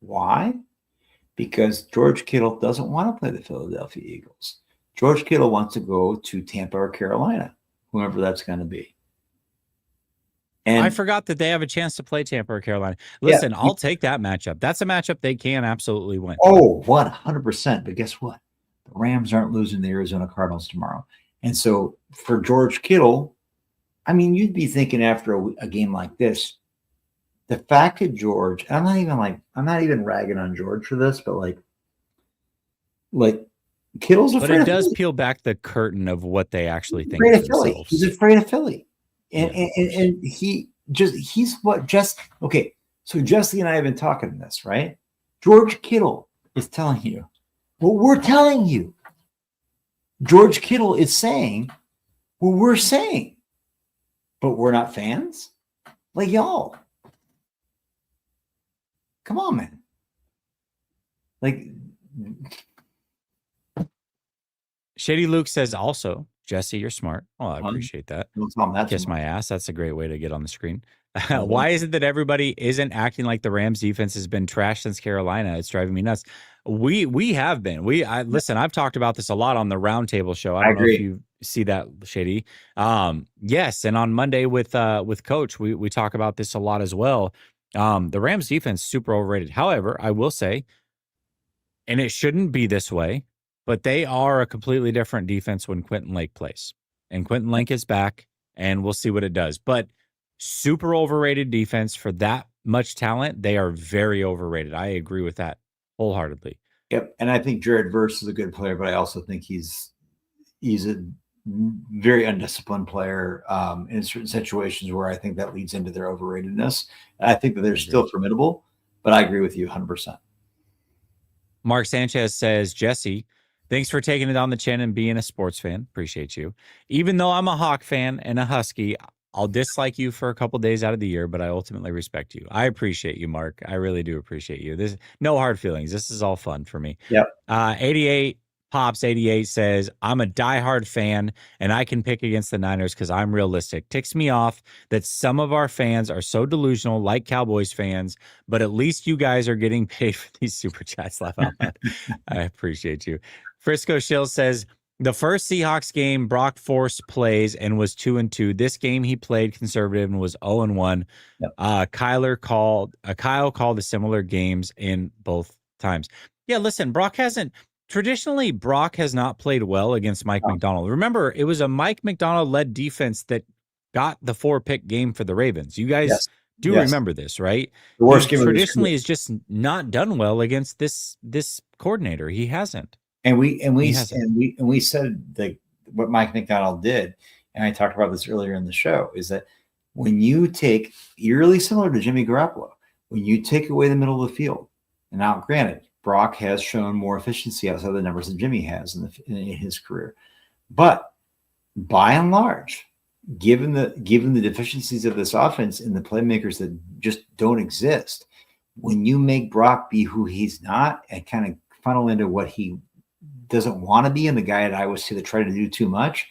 Why? Because George Kittle doesn't want to play the Philadelphia Eagles. George Kittle wants to go to Tampa or Carolina, whoever that's going to be. And I forgot that they have a chance to play Tampa or Carolina. Listen, I'll take that matchup. That's a matchup they can absolutely win. Oh, 100%. But guess what? The Rams aren't losing the Arizona Cardinals tomorrow. And so for George Kittle, I mean, you'd be thinking after a game like this, the fact that George, I'm not even ragging on George for this, but like Kittle's afraid. But it does peel back the curtain of what they actually think of of themselves. He's afraid of Philly. And he's what just okay. So Jesse and I have been talking this, right? George Kittle is telling you what we're telling you. George Kittle is saying what we're saying, but we're not fans. Like y'all, come on, man. Like Shady Luke says also, Jesse, you're smart. Oh, I appreciate that. Kiss my ass. That's a great way to get on the screen. Why is it that everybody isn't acting like the Rams defense has been trashed since Carolina? It's driving me nuts. We have been. Listen, I've talked about this a lot on the Roundtable show. I don't know if you see that, Shady. Yes, and on Monday with Coach, we talk about this a lot as well. The Rams defense super overrated. However, I will say, and it shouldn't be this way, but they are a completely different defense when Quentin Lake plays. And Quentin Lake is back, and we'll see what it does. But super overrated defense for that much talent. They are very overrated. I agree with that wholeheartedly. Yep. And I think Jared Verse is a good player, but I also think he's a very undisciplined player in certain situations where I think that leads into their overratedness. And I think that they're still formidable, but I agree with you 100%. Mark Sanchez says, Jesse, thanks for taking it on the chin and being a sports fan. Appreciate you. Even though I'm a Hawk fan and a Husky, I'll dislike you for a couple days out of the year, but I ultimately respect you. I appreciate you, Mark. I really do appreciate you. This no hard feelings. This is all fun for me. Yep. 88 Pops 88 says, I'm a diehard fan and I can pick against the Niners because I'm realistic. Ticks me off that some of our fans are so delusional, like Cowboys fans, but at least you guys are getting paid for these super chats. Laugh out loud. I appreciate you. Frisco Shill says, the first Seahawks game, Brock Force plays and was 2-2. This game he played conservative and was 0-1. Yep. Kyle called the similar games in both times. Yeah, listen, Brock has not played well against Mike McDonald. Remember, it was a Mike McDonald-led defense that got the 4-pick game for the Ravens. You guys remember this, right? The worst game traditionally is just not done well against this coordinator. He hasn't. And we said that what Mike McDonald did, and I talked about this earlier in the show, is that when you take, you're really similar to Jimmy Garoppolo, when you take away the middle of the field And now, granted, Brock has shown more efficiency outside the numbers than Jimmy has in his career. But by and large, given the deficiencies of this offense and the playmakers that just don't exist, when you make Brock be who he's not and kind of funnel into what he doesn't want to be, and the guy at Iowa State that tried to do too much,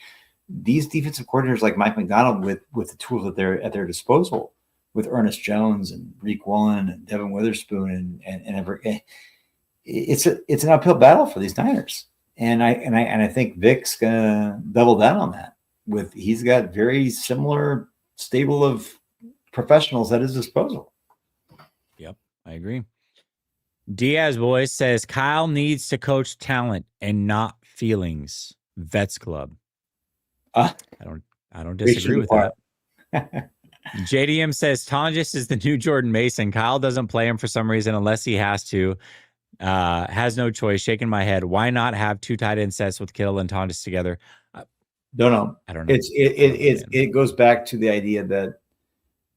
these defensive coordinators like Mike Macdonald with the tools at their disposal, with Ernest Jones and Reek Woolen and Devin Witherspoon it's an uphill battle for these Niners. And I think Vic's gonna double down on that. He's got very similar stable of professionals at his disposal. Yep, I agree. Diaz Boys says Kyle needs to coach talent and not feelings. Vets Club. I don't disagree with that. JDM says Tonjes is the new Jordan Mason. Kyle doesn't play him for some reason unless he has to. Has no choice. Shaking my head. Why not have 2 tight end sets with Kittle and Tonjes together? Don't know. I don't know. It goes back to the idea that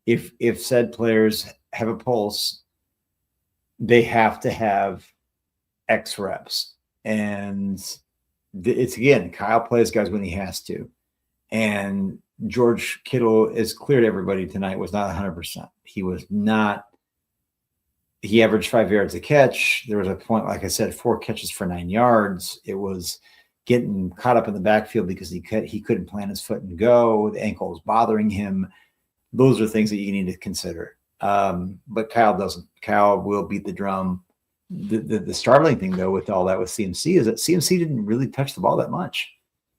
if said players have a pulse, they have to have X reps. And it's, again, Kyle plays guys when he has to. And George Kittle is clear to everybody tonight was not 100%. He was not. He averaged 5 yards a catch. There was a point, like I said, 4 catches for 9 yards. It was getting caught up in the backfield because he couldn't plant his foot and go. The ankle was bothering him. Those are things that you need to consider. But Kyle doesn't. Kyle will beat the drum. The startling thing, though, with all that with CMC is that CMC didn't really touch the ball that much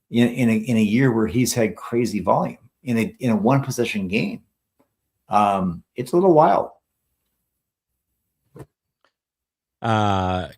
in a year where he's had crazy volume in a one possession game. It's a little wild.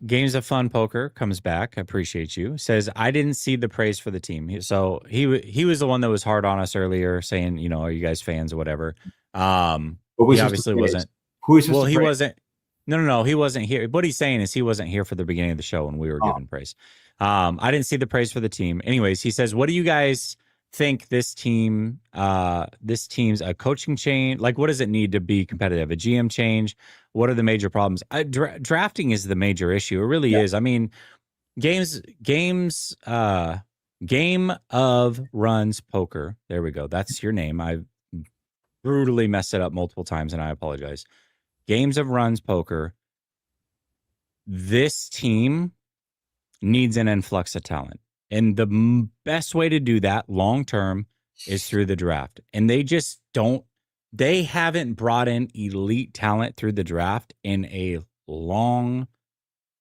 Games of Fun Poker comes back. I appreciate you. Says I didn't see the praise for the team. So he was the one that was hard on us earlier, saying, are you guys fans or whatever? He obviously wasn't. He wasn't. No, he wasn't here. What he's saying is he wasn't here for the beginning of the show when we were giving praise. I didn't see the praise for the team. Anyways, he says, what do you guys think this team's a coaching change? Like, what does it need to be competitive? A GM change? What are the major problems? Drafting is the major issue. It really is. I mean, game of runs poker. There we go. That's your name. I brutally messed it up multiple times and I apologize. Games of runs poker. This team needs an influx of talent. And the best way to do that long term is through the draft. And they haven't brought in elite talent through the draft in a long,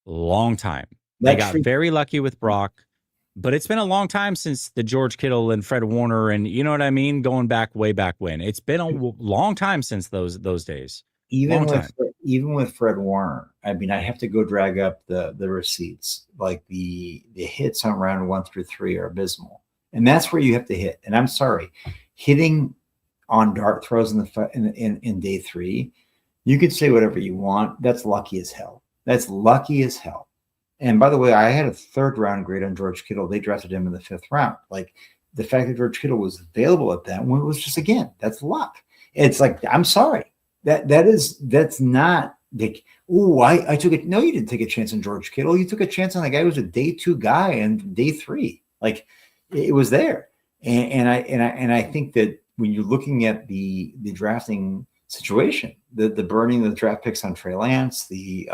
long time. They got very lucky with Brock, but it's been a long time since the George Kittle and Fred Warner and you know what I mean? Going back way back when. It's been a long time since those days. Even with Fred Warner, I mean, I have to go drag up the receipts. Like the hits on round 1 through 3 are abysmal, and that's where you have to hit. And I'm sorry, hitting on dart throws in day 3, you could say whatever you want. That's lucky as hell. And by the way, I had a 3rd round grade on George Kittle. They drafted him in the 5th round. Like the fact that George Kittle was available at that one was just, again, that's luck. It's like, I'm sorry. That's not like, I took it. No, you didn't take a chance on George Kittle. You took a chance on a guy who was a day 2 guy and day 3. Like it was there. And I think that when you're looking at the drafting situation, the burning of the draft picks on Trey Lance, the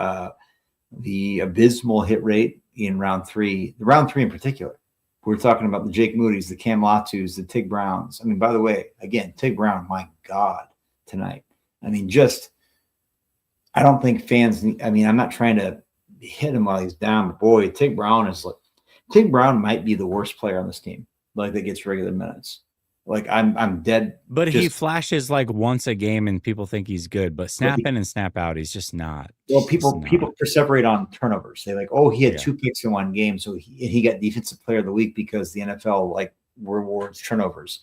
abysmal hit rate in round 3 in particular, we're talking about the Jake Moody's, the Cam Latus, the Tig Browns. I mean, by the way, again, Tig Brown, my God, tonight. I mean, I don't think fans. I'm not trying to hit him while he's down, but boy, Tig Brown might be the worst player on this team. Like that gets regular minutes. Like I'm dead. But he flashes like once a game, and people think he's good. But snap in and snap out, he's just not. Well, people separate on turnovers. They like, he had 2 picks in one game, so he got Defensive Player of the Week because the NFL like rewards turnovers.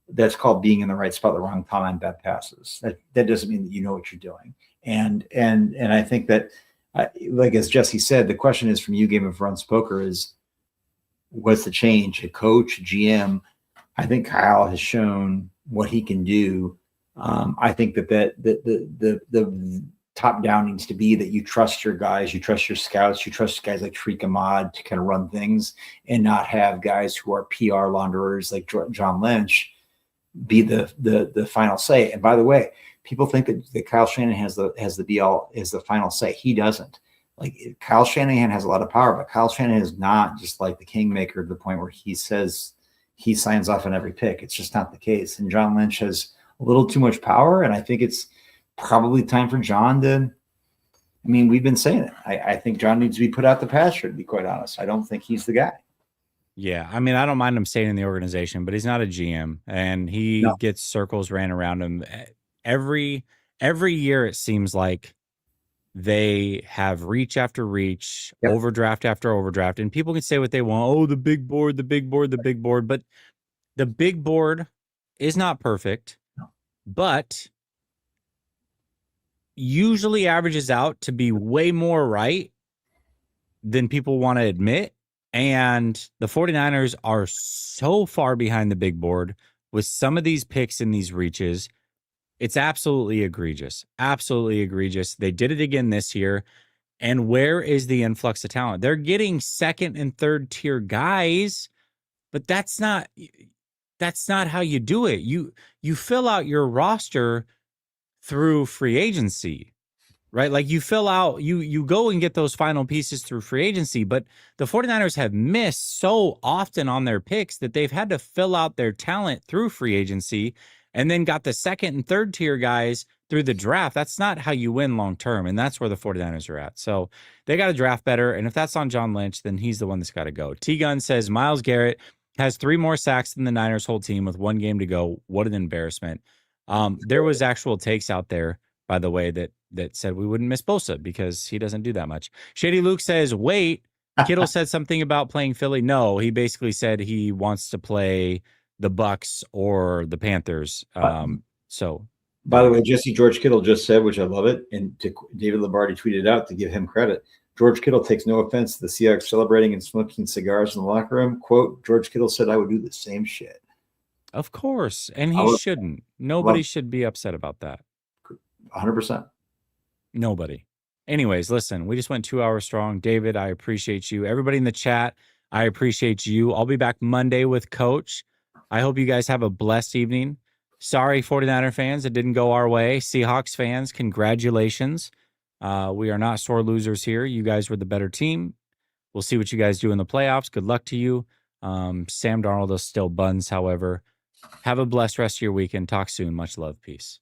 That's called being in the right spot at the wrong time on bad passes. That doesn't mean that you know what you're doing. And I think that, like as Jesse said, the question is from you, Game of Runs Poker, is what's the change? A coach, a GM. I think Kyle has shown what he can do. I think that the top down needs to be, that you trust your guys, you trust your scouts, you trust guys like Tariq Ahmad to kind of run things, and not have guys who are PR launderers like John Lynch be the final say. And by the way, people think that Kyle Shanahan has the be all, is the final say. He doesn't. Like, Kyle Shanahan has a lot of power, but Kyle Shanahan is not just like the kingmaker to the point where he says he signs off on every pick. It's just not the case. And John Lynch has a little too much power, and I think it's probably time for John to. I mean, we've been saying it. I think John needs to be put out the pasture, to be quite honest. I don't think he's the guy. Yeah, I mean, I don't mind him staying in the organization, but he's not a GM, and he gets circles ran around him every year. It seems like they have reach after reach, overdraft after overdraft, and people can say what they want. Oh, the big board, the big board, the big board, but the big board is not perfect, but usually averages out to be way more right than people want to admit. And the 49ers are so far behind the big board with some of these picks and these reaches. It's absolutely egregious. Absolutely egregious. They did it again this year. And where is the influx of talent? They're getting second and third tier guys, but that's not how you do it. You fill out your roster through free agency, right? Like, you fill out, you go and get those final pieces through free agency, but the 49ers have missed so often on their picks that they've had to fill out their talent through free agency and then got the second and third tier guys through the draft. That's not how you win long term, and that's where the 49ers are at. So they got to draft better, and if that's on John Lynch, then he's the one that's got to go. T-Gun says Myles Garrett has 3 more sacks than the Niners' whole team with 1 game to go. What an embarrassment. There was actual takes out there, by the way, that said we wouldn't miss Bosa because he doesn't do that much. Shady Luke says, wait, Kittle said something about playing Philly. No, he basically said he wants to play the Bucks or the Panthers. So, by the way, George Kittle just said, which I love it, and David Lombardi tweeted out to give him credit. George Kittle takes no offense to the Seahawks celebrating and smoking cigars in the locker room. Quote, George Kittle said, I would do the same shit. Of course. And he shouldn't. Nobody should be upset about that. 100%. Nobody. Anyways, listen, we just went 2 hours strong. David, I appreciate you. Everybody in the chat, I appreciate you. I'll be back Monday with Coach. I hope you guys have a blessed evening. Sorry, 49er fans, it didn't go our way. Seahawks fans, congratulations. We are not sore losers here. You guys were the better team. We'll see what you guys do in the playoffs. Good luck to you. Sam Darnold is still buns, however. Have a blessed rest of your weekend. Talk soon. Much love. Peace.